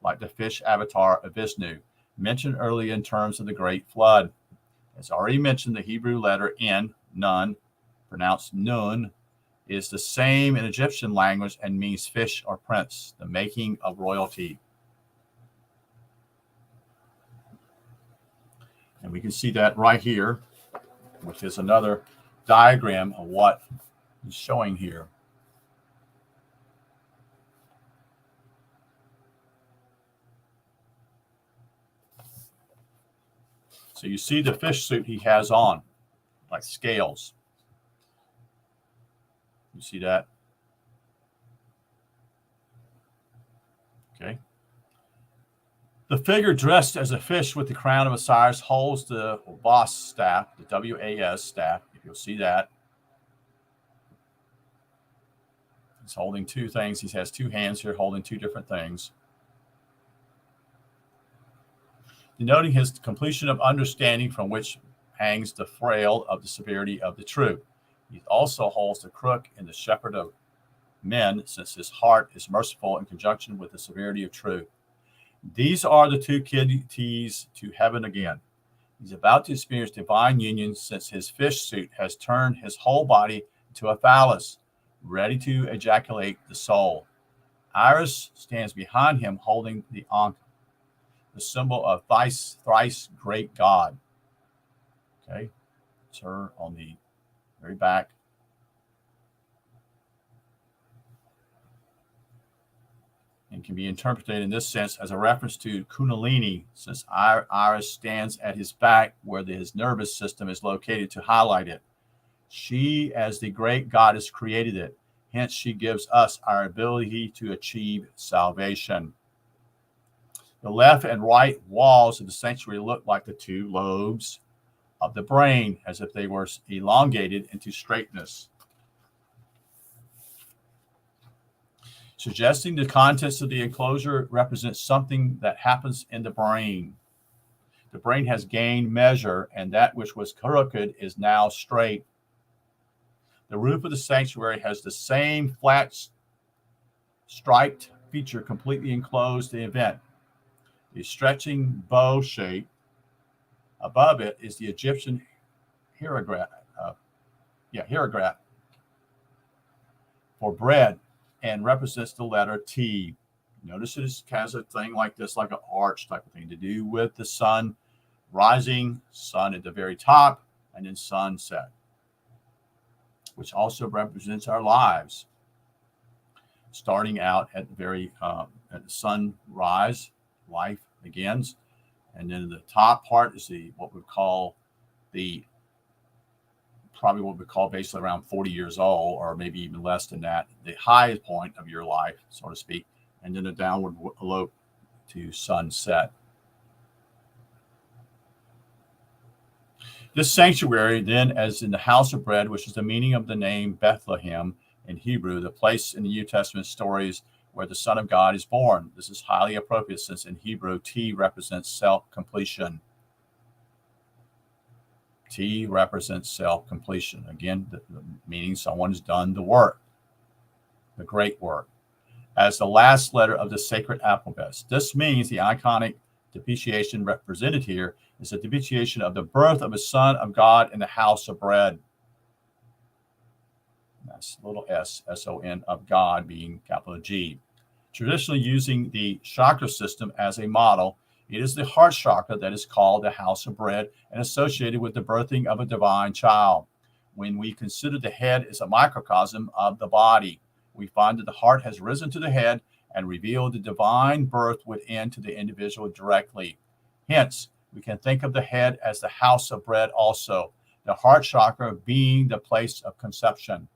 like the fish avatar of Vishnu, mentioned earlier in terms of the Great Flood. As already mentioned, the Hebrew letter N, Nun, pronounced Nun, is the same in Egyptian language and means fish or prince, the making of royalty. And we can see that right here, which is another diagram of what is showing here. So you see the fish suit he has on, like scales. You see that? Okay. The figure dressed as a fish with the crown of Osiris holds the Was staff, the W-A-S staff, if you'll see that. He's holding 2 things. He has 2 hands here holding 2 different things. Denoting his completion of understanding from which hangs the frail of the severity of the truth. He also holds the crook in the shepherd of men, since his heart is merciful in conjunction with the severity of truth. These are the 2 keys to heaven again. He's about to experience divine union since his fish suit has turned his whole body into a phallus, ready to ejaculate the soul. Iris stands behind him holding the Ankh, the symbol of thrice great God. Okay, it's her on the very back. And can be interpreted in this sense as a reference to Kundalini, since Iris stands at his back where his nervous system is located to highlight it. She, as the great goddess, created it. Hence, she gives us our ability to achieve salvation. The left and right walls of the sanctuary look like the 2 lobes of the brain, as if they were elongated into straightness, suggesting the contents of the enclosure represents something that happens in the brain. The brain has gained measure, and that which was crooked is now straight. The roof of the sanctuary has the same flat, striped feature completely enclosed the event. The stretching bow shape above it is the Egyptian hieroglyph for bread, and represents the letter T. Notice it has a thing like this, like an arch type of thing, to do with the sun rising, sun at the very top, and then sunset, which also represents our lives. Starting out at the very at the sunrise, life begins, and then the top part is what we call basically around 40 years old, or maybe even less than that, the high point of your life, so to speak, and then the downward slope to sunset. This sanctuary, then, as in the house of bread, which is the meaning of the name Bethlehem in Hebrew, the place in the New Testament stories where the Son of God is born. This is highly appropriate since in Hebrew, T represents self-completion. T represents self-completion. Again, the meaning someone has done the work, the great work. As the last letter of the sacred alphabet. This means the iconic depiction represented here is a depiction of the birth of a Son of God in the house of bread. That's little s, S-O-N, of God being capital G. Traditionally using the chakra system as a model, it is the heart chakra that is called the house of bread and associated with the birthing of a divine child. When we consider the head as a microcosm of the body, we find that the heart has risen to the head and revealed the divine birth within to the individual directly. Hence, we can think of the head as the house of bread also, the heart chakra being the place of conception.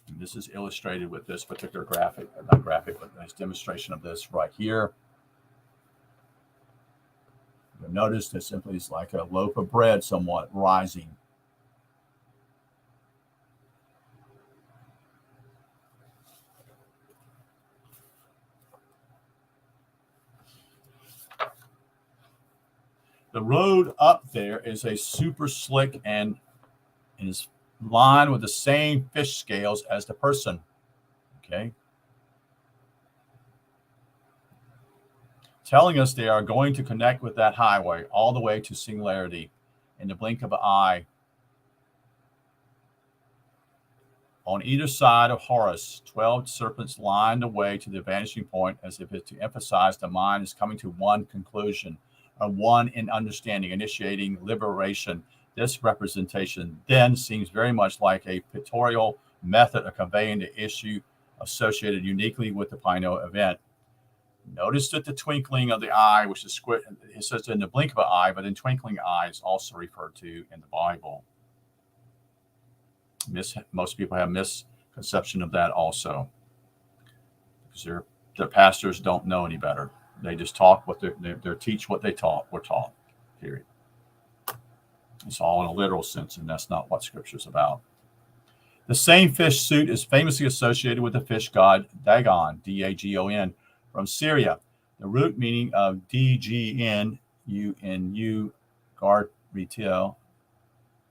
And this is illustrated with this particular graphic, not graphic, but nice demonstration of this right here. You'll notice that simply is like a loaf of bread somewhat rising. The road up there is a super slick and is lined with the same fish scales as the person. Okay. Telling us they are going to connect with that highway all the way to singularity in the blink of an eye. On either side of Horus, 12 serpents line the way to the vanishing point as if it's to emphasize the mind is coming to one conclusion, or one in understanding, initiating liberation. This representation then seems very much like a pictorial method of conveying the issue associated uniquely with the pineal event. Notice that the twinkling of the eye, which is it says in the blink of an eye, but in twinkling eye is also referred to in the Bible. Most people have misconception of that also, because their pastors don't know any better. They just talk what they teach what they were taught. Period. It's all in a literal sense, and that's not what Scripture is about. The same fish suit is famously associated with the fish god Dagon, D-A-G-O-N, from Syria. The root meaning of D-G-N, U-N-U, Garritil,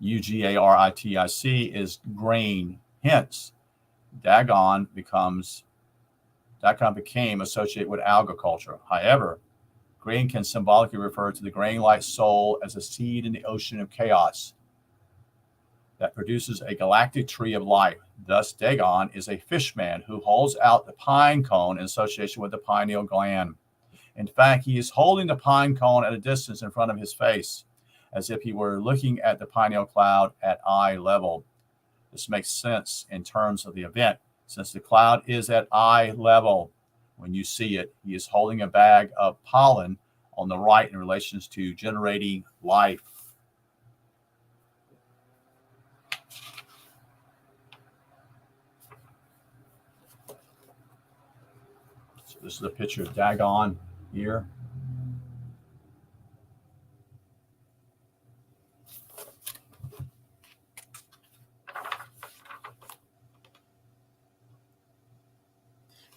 U-G-A-R-I-T-I-C, is grain. Hence, Dagon became associated with agriculture. However, grain can symbolically refer to the grain-like soul as a seed in the ocean of chaos that produces a galactic tree of life. Thus, Dagon is a fishman who holds out the pine cone in association with the pineal gland. In fact, he is holding the pine cone at a distance in front of his face, as if he were looking at the pineal cloud at eye level. This makes sense in terms of the event, since the cloud is at eye level. When you see it, he is holding a bag of pollen on the right in relation to generating life. So this is a picture of Dagon here.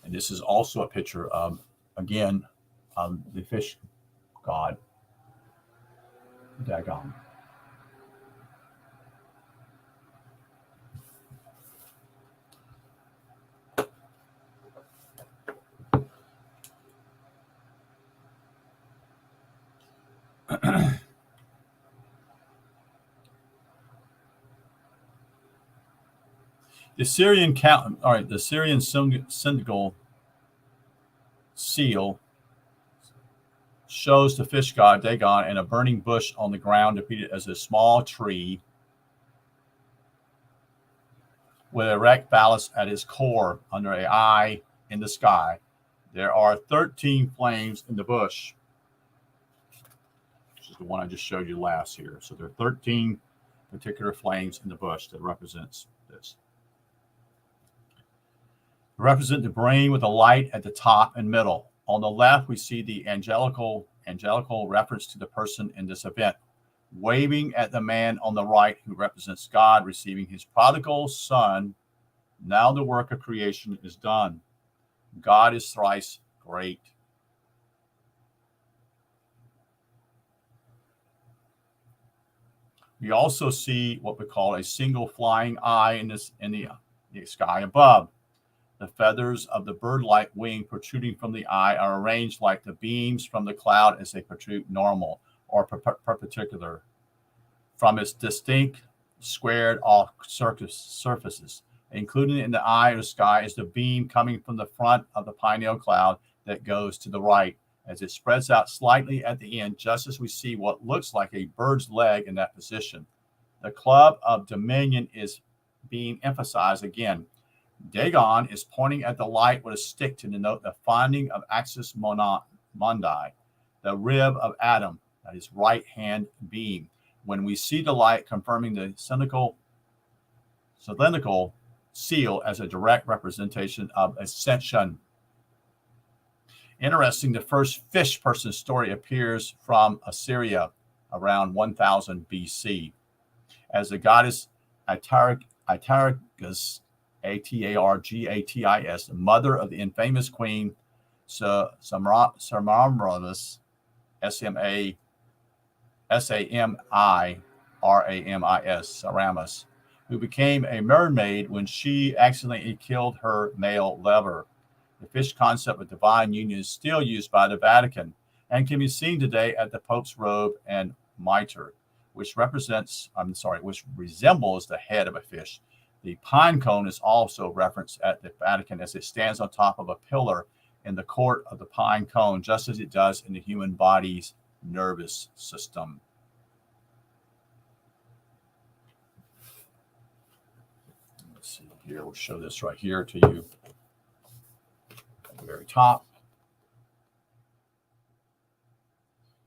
And this is also a picture of, again, the fish god, Dagon. The Syrian syndical seal shows the fish god Dagon and a burning bush on the ground depicted as a small tree with an erect phallus at its core under an eye in the sky. There are 13 flames in the bush, which is the one I just showed you last here. So there are 13 particular flames in the bush that represents this. Represent the brain with a light at the top and middle. On the left, we see the angelical reference to the person in this event, waving at the man on the right who represents God receiving his prodigal son. Now the work of creation is done. God is thrice great. We also see what we call a single flying eye in the sky above. The feathers of the bird-like wing protruding from the eye are arranged like the beams from the cloud as they protrude normal or perpendicular from its distinct squared off surfaces. Included in the eye of the sky is the beam coming from the front of the pineal cloud that goes to the right as it spreads out slightly at the end, just as we see what looks like a bird's leg in that position. The club of dominion is being emphasized again. Dagon is pointing at the light with a stick to denote the finding of Axis Mundi, the rib of Adam, that is right hand beam. When we see the light confirming the cylindrical seal as a direct representation of ascension. Interesting, the first fish person story appears from Assyria around 1000 BC. As the goddess Atargatis, Atargatis, the mother of the infamous queen Semiramis, Semiramis, who became a mermaid when she accidentally killed her male lover. The fish concept of divine union is still used by the Vatican and can be seen today at the Pope's robe and mitre, which resembles the head of a fish. The pine cone is also referenced at the Vatican as it stands on top of a pillar in the court of the pine cone, just as it does in the human body's nervous system. Let's see here. We'll show this right here to you at the very top.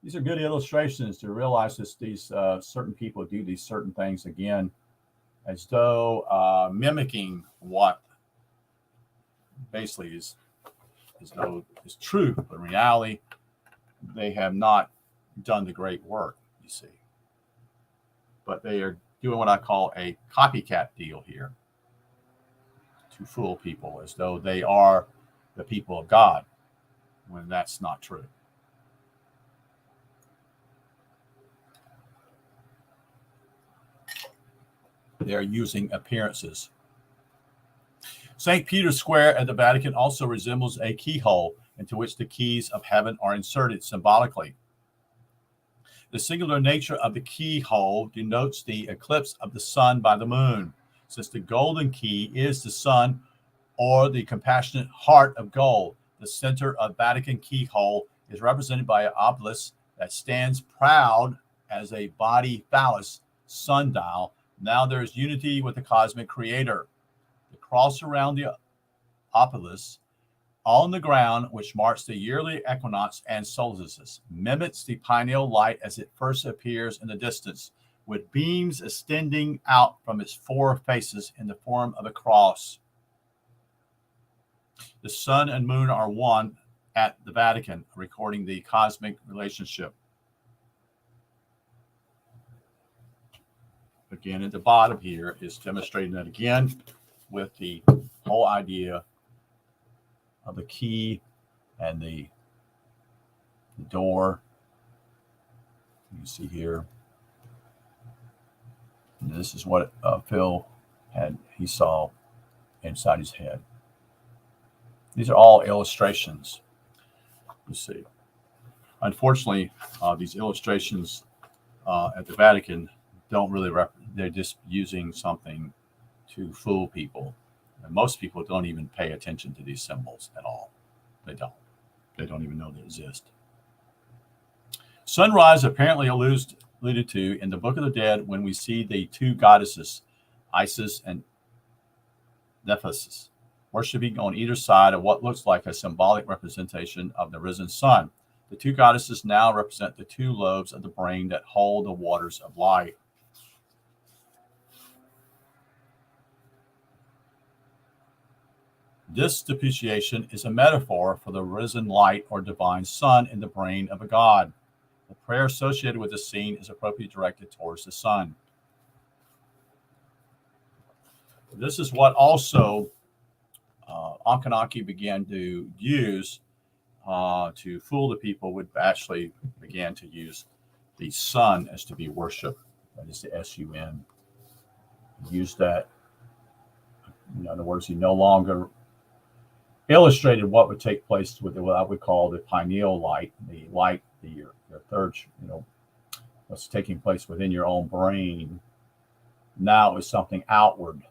These are good illustrations to realize that these certain people do these certain things again, as though mimicking what basically is as though is true, but in reality, they have not done the great work, you see. But they are doing what I call a copycat deal here to fool people as though they are the people of God, when that's not true. They're using appearances. St. Peter's Square at the Vatican also resembles a keyhole into which the keys of heaven are inserted symbolically. The singular nature of the keyhole denotes the eclipse of the sun by the moon, since the golden key is the sun or the compassionate heart of gold. The center of Vatican keyhole is represented by an obelisk that stands proud as a body phallus sundial. Now there is unity with the cosmic creator. The cross around the obelisk on the ground, which marks the yearly equinox and solstices, mimics the pineal light as it first appears in the distance, with beams extending out from its four faces in the form of a cross. The sun and moon are one at the Vatican, recording the cosmic relationship. Again, at the bottom here is demonstrating that again with the whole idea of the key and the door. You see here. And this is what Phil he saw inside his head. These are all illustrations, you see. Unfortunately, these illustrations at the Vatican don't really they're just using something to fool people. And most people don't even pay attention to these symbols at all. They don't. They don't even know they exist. Sunrise apparently alluded to in the Book of the Dead when we see the two goddesses, Isis and Nephthys, worshiping on either side of what looks like a symbolic representation of the risen sun. The two goddesses now represent the two lobes of the brain that hold the waters of life. This depreciation is a metaphor for the risen light or divine sun in the brain of a god. The prayer associated with the scene is appropriately directed towards the sun. This is what also Ankhenaki began to use to fool the people, would actually began to use the sun as to be worship. That is the S-U-N. Use that. In other words, he no longer illustrated what would take place with what I would call the pineal light, the light, your third, what's taking place within your own brain. Now is something outward,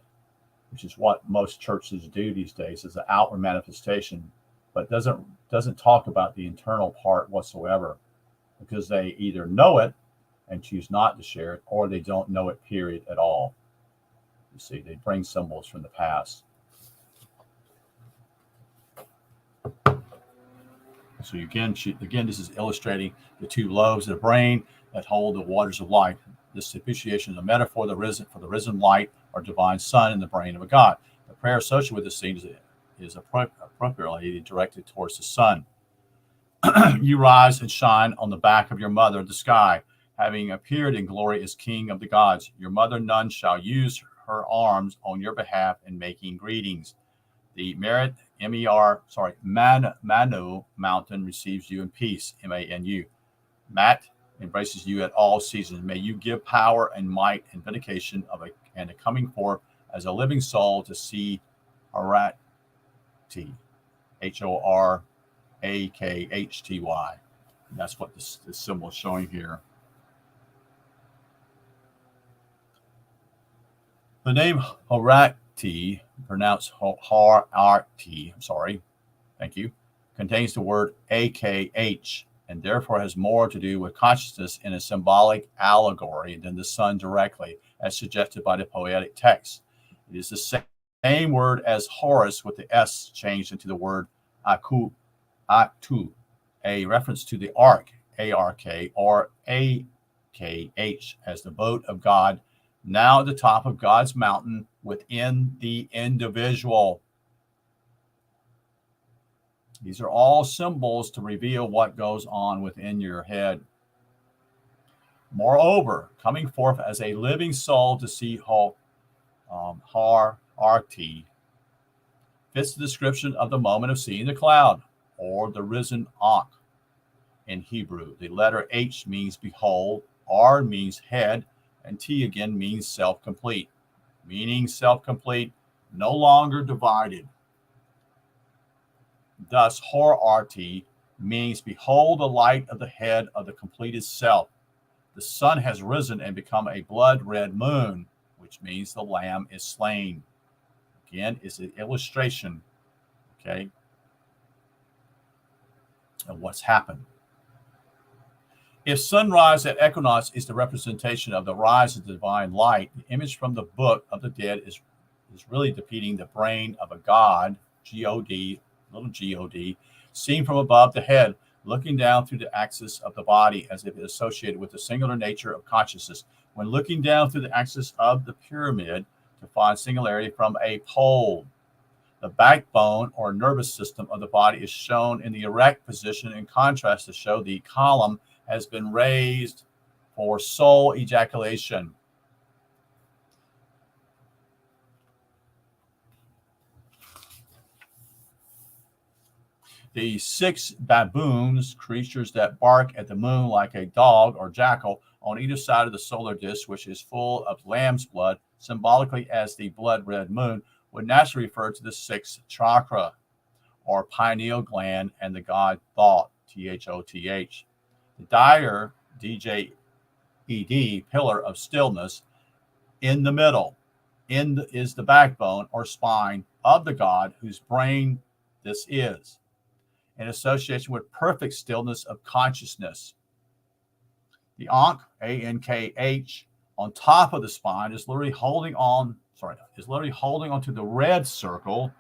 which is what most churches do these days, is an outward manifestation, but doesn't talk about the internal part whatsoever, because they either know it and choose not to share it, or they don't know it, period, at all. You see, they bring symbols from the past. So again, this is illustrating the two lobes of the brain that hold the waters of life. This depreciation is a metaphor for the risen light or divine sun in the brain of a god. The prayer associated with this scene is appropriately directed towards the sun. You rise and shine on the back of your mother, the sky, having appeared in glory as king of the gods. Your mother Nun shall use her arms on your behalf in making greetings. The Manu mountain receives you in peace, M-A-N-U. Mat embraces you at all seasons. May you give power and might and vindication and a coming forth as a living soul to see Horakti, Horakhty. That's what this symbol is showing here. The name Horakti, pronounced Har-Arti, thank you, contains the word AKH, and therefore has more to do with consciousness in a symbolic allegory than the sun directly, as suggested by the poetic text. It is the same word as Horus, with the S changed into the word Aktu, a reference to the Ark, A-R-K, or A-K-H, as the boat of God, now at the top of God's mountain within the individual. These are all symbols to reveal what goes on within your head. Moreover, coming forth as a living soul to see Har-Arti fits the description of the moment of seeing the cloud, or the risen Ankh in Hebrew. The letter H means behold, R means head, and T again means self-complete, meaning self-complete, no longer divided. Thus, Har-Arti means behold the light of the head of the completed self. The sun has risen and become a blood-red moon, which means the lamb is slain. Again, it's an illustration, of what's happened. If sunrise at equinox is the representation of the rise of the divine light, the image from the Book of the Dead is really depicting the brain of a god, G-O-D, little G-O-D, seen from above the head, looking down through the axis of the body as if it is associated with the singular nature of consciousness. When looking down through the axis of the pyramid to find singularity from a pole, the backbone or nervous system of the body is shown in the erect position, in contrast to show the column has been raised for soul ejaculation. The 6 baboons, creatures that bark at the moon like a dog or jackal, on either side of the solar disk, which is full of lamb's blood, symbolically as the blood-red moon, would naturally refer to the 6th chakra, or pineal gland, and the god Thoth, T-H-O-T-H. The dire, D-J-E-D, pillar of stillness in the middle, is the backbone or spine of the god whose brain this is, in association with perfect stillness of consciousness. The Ankh, A-N-K-H, on top of the spine is literally holding onto the red circle,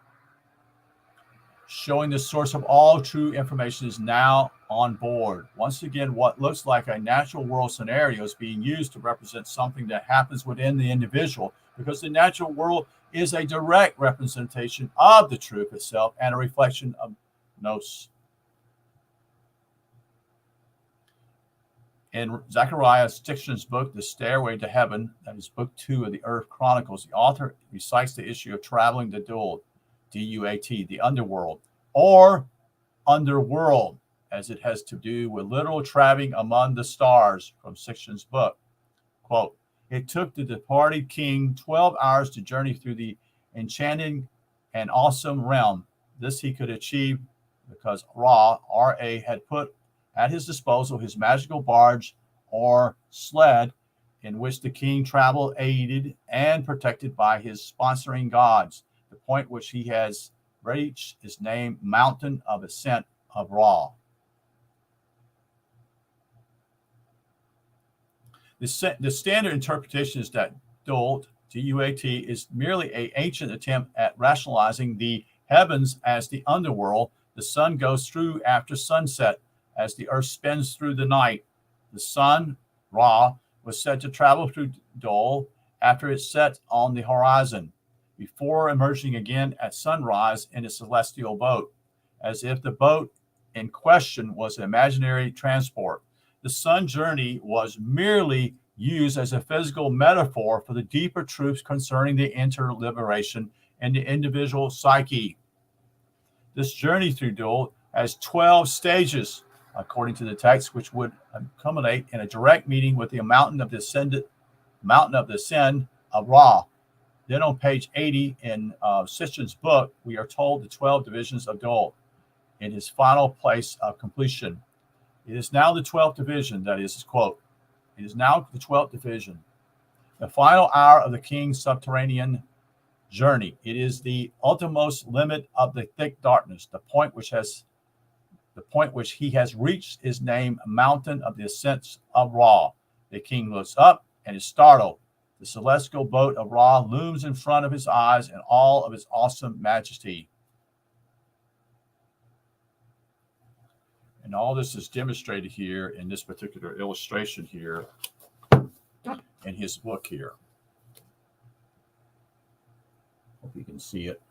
showing the source of all true information is now on board. Once again, what looks like a natural world scenario is being used to represent something that happens within the individual, because the natural world is a direct representation of the truth itself and a reflection of Nous. In Zechariah Sitchin's book, The Stairway to Heaven, that is book 2 of the Earth Chronicles, the author recites the issue of traveling the Duat, D-U-A-T, the underworld, or underworld, as it has to do with literal traveling among the stars from Sitchin's book. Quote, it took the departed king 12 hours to journey through the enchanting and awesome realm. This he could achieve because Ra, R-A, had put at his disposal his magical barge or sled, in which the king traveled aided and protected by his sponsoring gods. The point which he has reached is named Mountain of Ascent of Ra. The standard interpretation is that Duat, D-U-A-T, is merely an ancient attempt at rationalizing the heavens as the underworld. The sun goes through after sunset, as the earth spins through the night. The sun, Ra, was said to travel through Duat after it set on the horizon, before emerging again at sunrise in a celestial boat, as if the boat in question was an imaginary transport. The sun journey was merely used as a physical metaphor for the deeper truths concerning the interliberation and the individual psyche. This journey through Duat has 12 stages, according to the text, which would culminate in a direct meeting with the mountain of the ascent of Ra. Then on page 80 in Sitchin's book, we are told the 12 divisions of Duat in his final place of completion. It is now the 12th division, that is his quote. It is now the 12th division, the final hour of the king's subterranean journey. It is the uttermost limit of the thick darkness. The point which he has reached is named Mountain of the Ascents of Ra. The king looks up and is startled. The celestial boat of Ra looms in front of his eyes in all of its awesome majesty. And all this is demonstrated here in this particular illustration here in his book here. Hope you can see it.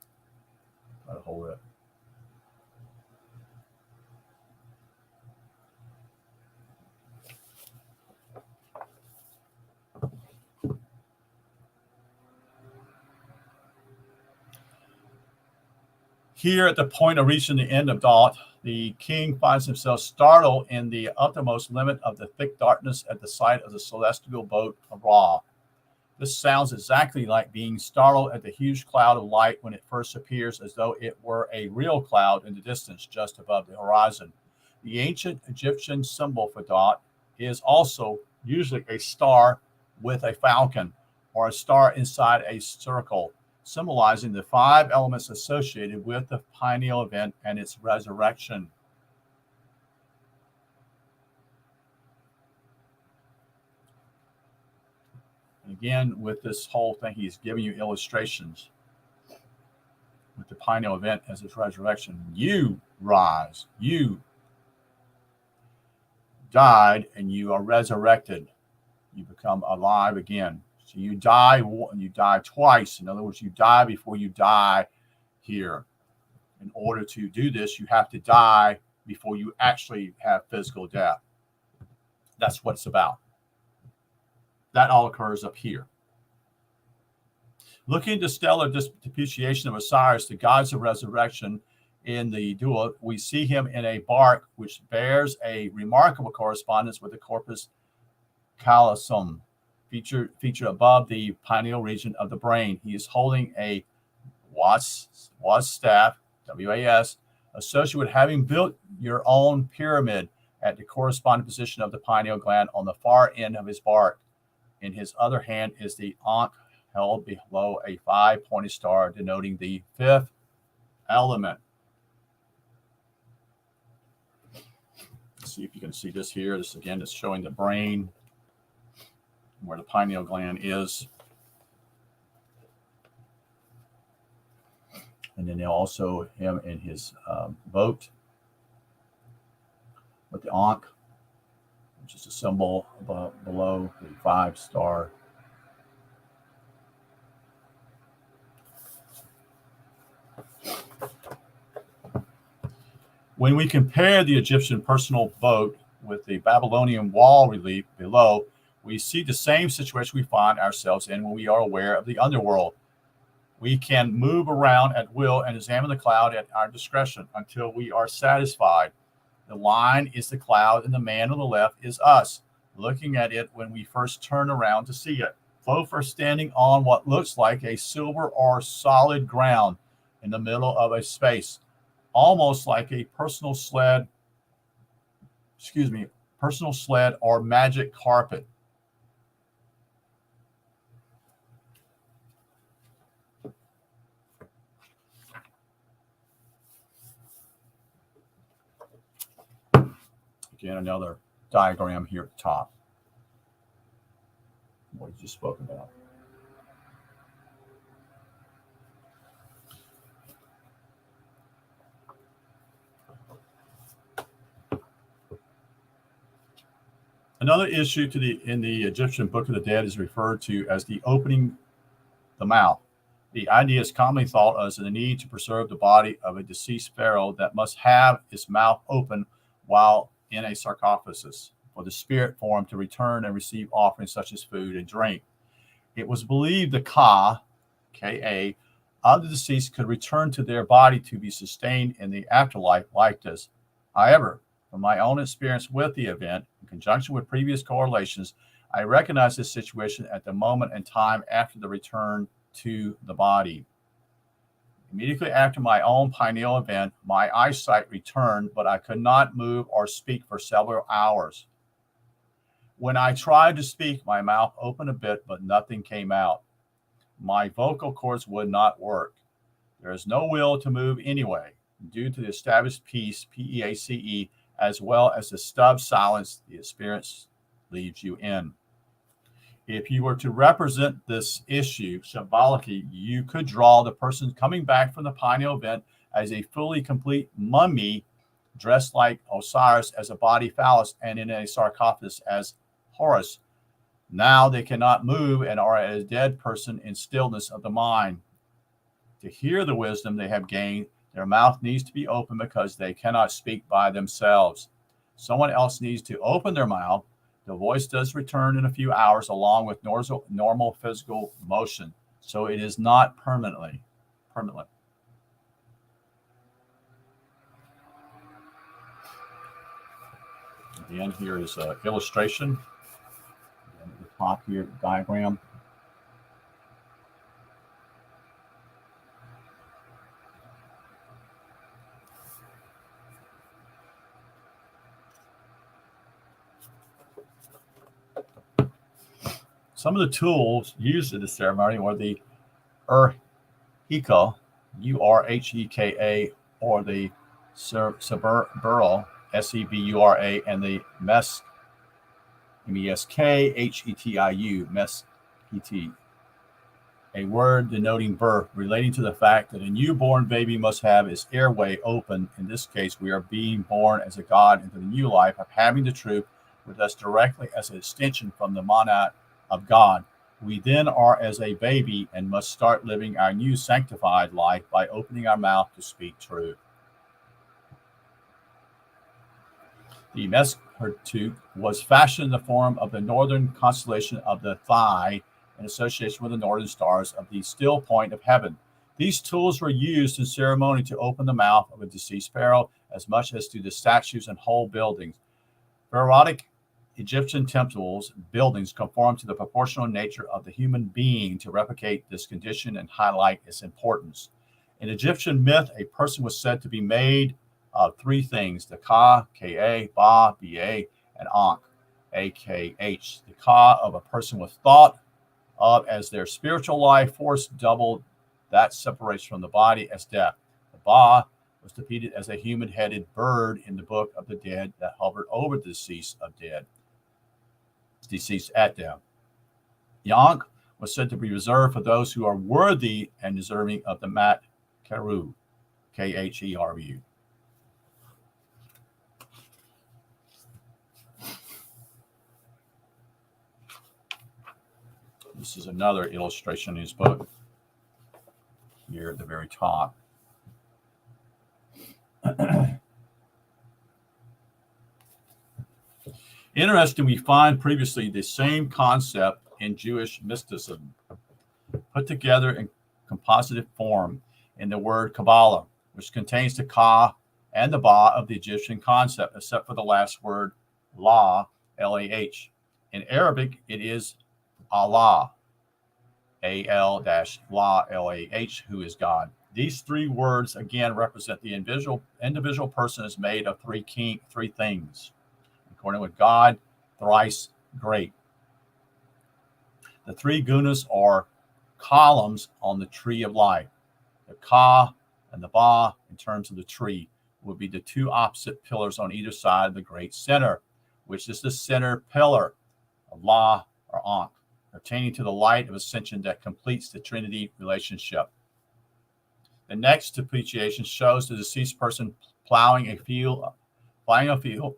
Try to hold it. Here at the point of reaching the end of Duat, the king finds himself startled in the uttermost limit of the thick darkness at the sight of the celestial boat of Ra. This sounds exactly like being startled at the huge cloud of light when it first appears, as though it were a real cloud in the distance just above the horizon. The ancient Egyptian symbol for Duat is also usually a star with a falcon, or a star inside a circle, symbolizing the 5 elements associated with the pineal event and its resurrection. And again, with this whole thing, he's giving you illustrations with the pineal event as its resurrection. You rise, you died, and you are resurrected. You become alive again. So you die twice. In other words, you die before you die here. In order to do this, you have to die before you actually have physical death. That's what it's about. That all occurs up here. Looking at the stellar depreciation of Osiris, the gods of resurrection in the Duat, we see him in a bark which bears a remarkable correspondence with the corpus callosum, feature above the pineal region of the brain. He is holding a was staff, W-A-S, associated with having built your own pyramid at the corresponding position of the pineal gland on the far end of his bark. In his other hand is the Ankh, held below a 5-pointed star denoting the fifth element. Let's see if you can see this here. This again is showing the brain, where the pineal gland is. And then also him in his boat with the Ankh, which is a symbol below the 5-star. When we compare the Egyptian personal boat with the Babylonian wall relief below, we see the same situation we find ourselves in when we are aware of the underworld. We can move around at will and examine the cloud at our discretion until we are satisfied. The line is the cloud, and the man on the left is us, looking at it when we first turn around to see it. Both are standing on what looks like a silver or solid ground in the middle of a space, almost like a personal sled or magic carpet. Again, another diagram here at the top. What we just spoke about. Another issue in the Egyptian Book of the Dead is referred to as the opening the mouth. The idea is commonly thought as the need to preserve the body of a deceased pharaoh that must have its mouth open while in a sarcophagus for the spirit form to return and receive offerings such as food and drink. It was believed the Ka, K-A, of the deceased could return to their body to be sustained in the afterlife like this. However, from my own experience with the event, in conjunction with previous correlations, I recognize this situation at the moment in time after the return to the body. Immediately after my own pineal event, my eyesight returned, but I could not move or speak for several hours. When I tried to speak, my mouth opened a bit, but nothing came out. My vocal cords would not work. There is no will to move anyway, due to the established peace, P-E-A-C-E, as well as the stubbed silence the experience leaves you in. If you were to represent this issue symbolically, you could draw the person coming back from the pineal event as a fully complete mummy dressed like Osiris as a body phallus and in a sarcophagus as Horus. Now they cannot move and are a dead person in stillness of the mind. To hear the wisdom they have gained, their mouth needs to be open because they cannot speak by themselves. Someone else needs to open their mouth. The voice does return in a few hours along with normal physical motion, so it is not permanent. Again, here is an illustration. And at the top here, the diagram. Some of the tools used in the ceremony were the Urhika, U-R-H-E-K-A, or the Sebura, S-E-B-U-R-A, and the Mesk, M-E-S-K-H-E-T-I-U, Mesk-E-T, a word denoting birth, relating to the fact that a newborn baby must have its airway open. In this case, we are being born as a god into the new life of having the truth with us directly as an extension from the monad of God. We then are as a baby and must start living our new sanctified life by opening our mouth to speak truth. The Meskhurtuk was fashioned in the form of the northern constellation of the Thigh in association with the northern stars of the still point of heaven. These tools were used in ceremony to open the mouth of a deceased pharaoh as much as to the statues and whole buildings. Pharaohic Egyptian temples buildings conform to the proportional nature of the human being to replicate this condition and highlight its importance. In Egyptian myth, a person was said to be made of three things: the Ka, Ka, Ba, Ba, and Ankh, Akh. The Ka of a person with thought, of as their spiritual life force doubled that separation from the body as death. The Ba was depicted as a human-headed bird in the Book of the Dead that hovered over the deceased at death. The Ankh was said to be reserved for those who are worthy and deserving of the Mat Keru, Kheru. This is another illustration in his book here at the very top. Interesting, we find previously the same concept in Jewish mysticism, put together in compositive form in the word Kabbalah, which contains the Ka and the Ba of the Egyptian concept, except for the last word, La, L-A-H. In Arabic, it is Allah, A-L-La, L-A-H, who is God. These three words, again, represent the individual person is made of three things, according with God, thrice great. The three gunas are columns on the tree of life. The Ka and the Ba, in terms of the tree, would be the two opposite pillars on either side of the great center, which is the center pillar of La or Ankh, pertaining to the light of ascension that completes the Trinity relationship. The next depreciation shows the deceased person plowing a field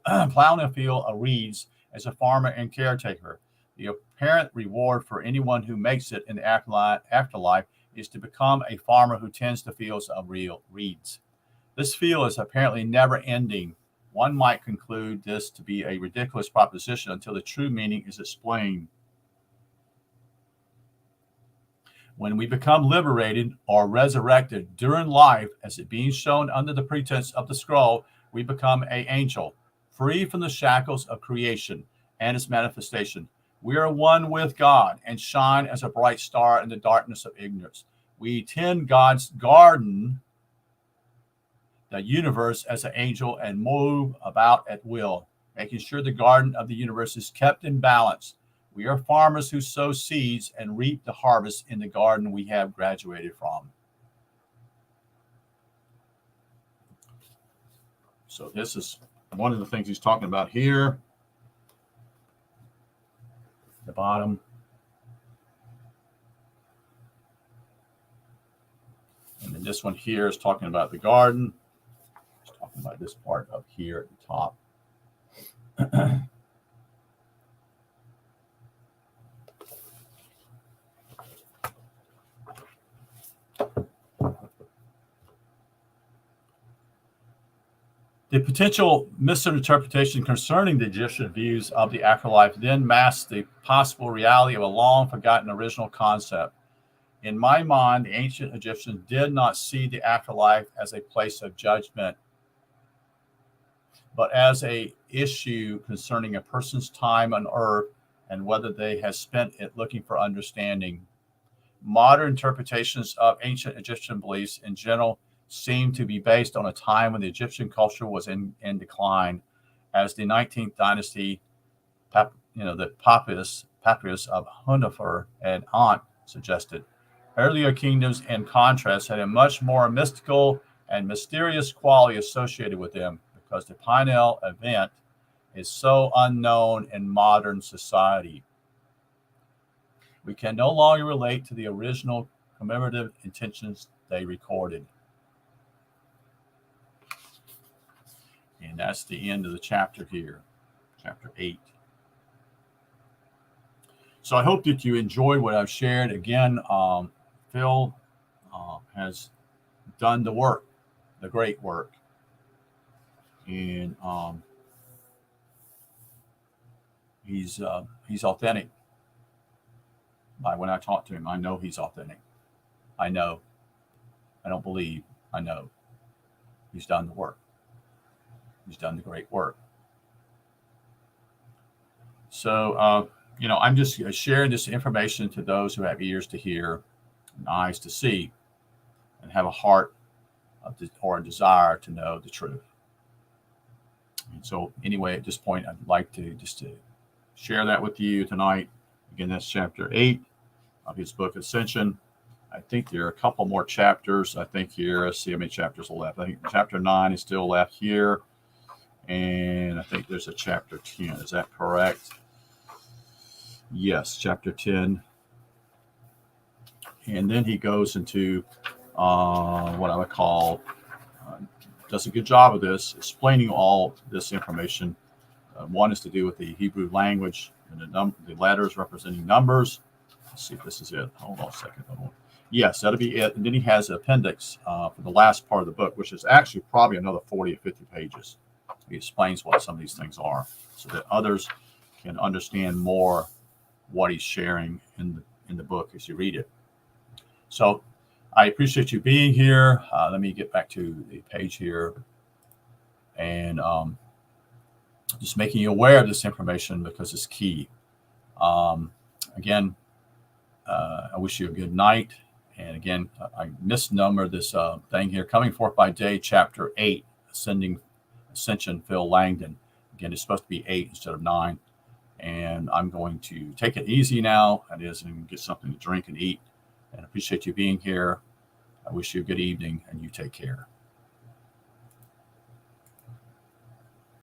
of reeds as a farmer and caretaker. The apparent reward for anyone who makes it in the afterlife is to become a farmer who tends the fields of reeds. This field is apparently never ending. One might conclude this to be a ridiculous proposition until the true meaning is explained. When we become liberated or resurrected during life, as it being shown under the pretense of the scroll, we become an angel, free from the shackles of creation and its manifestation. We are one with God and shine as a bright star in the darkness of ignorance. We tend God's garden, the universe, as an angel and move about at will, making sure the garden of the universe is kept in balance. We are farmers who sow seeds and reap the harvest in the garden we have graduated from. So this is one of the things he's talking about here. The bottom. And then this one here is talking about the garden. It's talking about this part up here at the top. The potential misinterpretation concerning the Egyptian views of the afterlife then masks the possible reality of a long forgotten original concept. In my mind, the ancient Egyptians did not see the afterlife as a place of judgment, but as an issue concerning a person's time on earth and whether they have spent it looking for understanding. Modern interpretations of ancient Egyptian beliefs in general seem to be based on a time when the Egyptian culture was in decline, as the 19th dynasty, the papyrus of Hunnefer and Ankh suggested. Earlier kingdoms, in contrast, had a much more mystical and mysterious quality associated with them because the Pinel event is so unknown in modern society. We can no longer relate to the original commemorative intentions they recorded. And that's the end of the chapter here, chapter 8. So I hope that you enjoyed what I've shared. Again, Phil has done the work, the great work. And he's authentic. When I talk to him, I know he's authentic. I know. I don't believe. I know. He's done the work. He's done the great work. So, I'm just sharing this information to those who have ears to hear and eyes to see and have a heart or a desire to know the truth. And so anyway, at this point, I'd like to share that with you tonight. Again, that's chapter 8. of his book, Ascension. I think there are a couple more chapters. I think here, let's see how many chapters are left. I think chapter 9 is still left here. And I think there's a chapter 10. Is that correct? Yes, chapter 10. And then he goes into what I would call, does a good job of this, explaining all this information. One is to do with the Hebrew language and the letters representing numbers. Let's see if this is it. Hold on a second. Yes, that'll be it. And then he has an appendix for the last part of the book, which is actually probably another 40 or 50 pages. He explains what some of these things are so that others can understand more what he's sharing in the book as you read it. So I appreciate you being here. Let me get back to the page here and just making you aware of this information because it's key. Again, I wish you a good night. And again, I misnumbered this thing here. Coming Forth by Day, Chapter 8, Ascension Phil Langdon. Again, it's supposed to be 8 instead of 9. And I'm going to take it easy now. That is, and get something to drink and eat. And I appreciate you being here. I wish you a good evening, and you take care.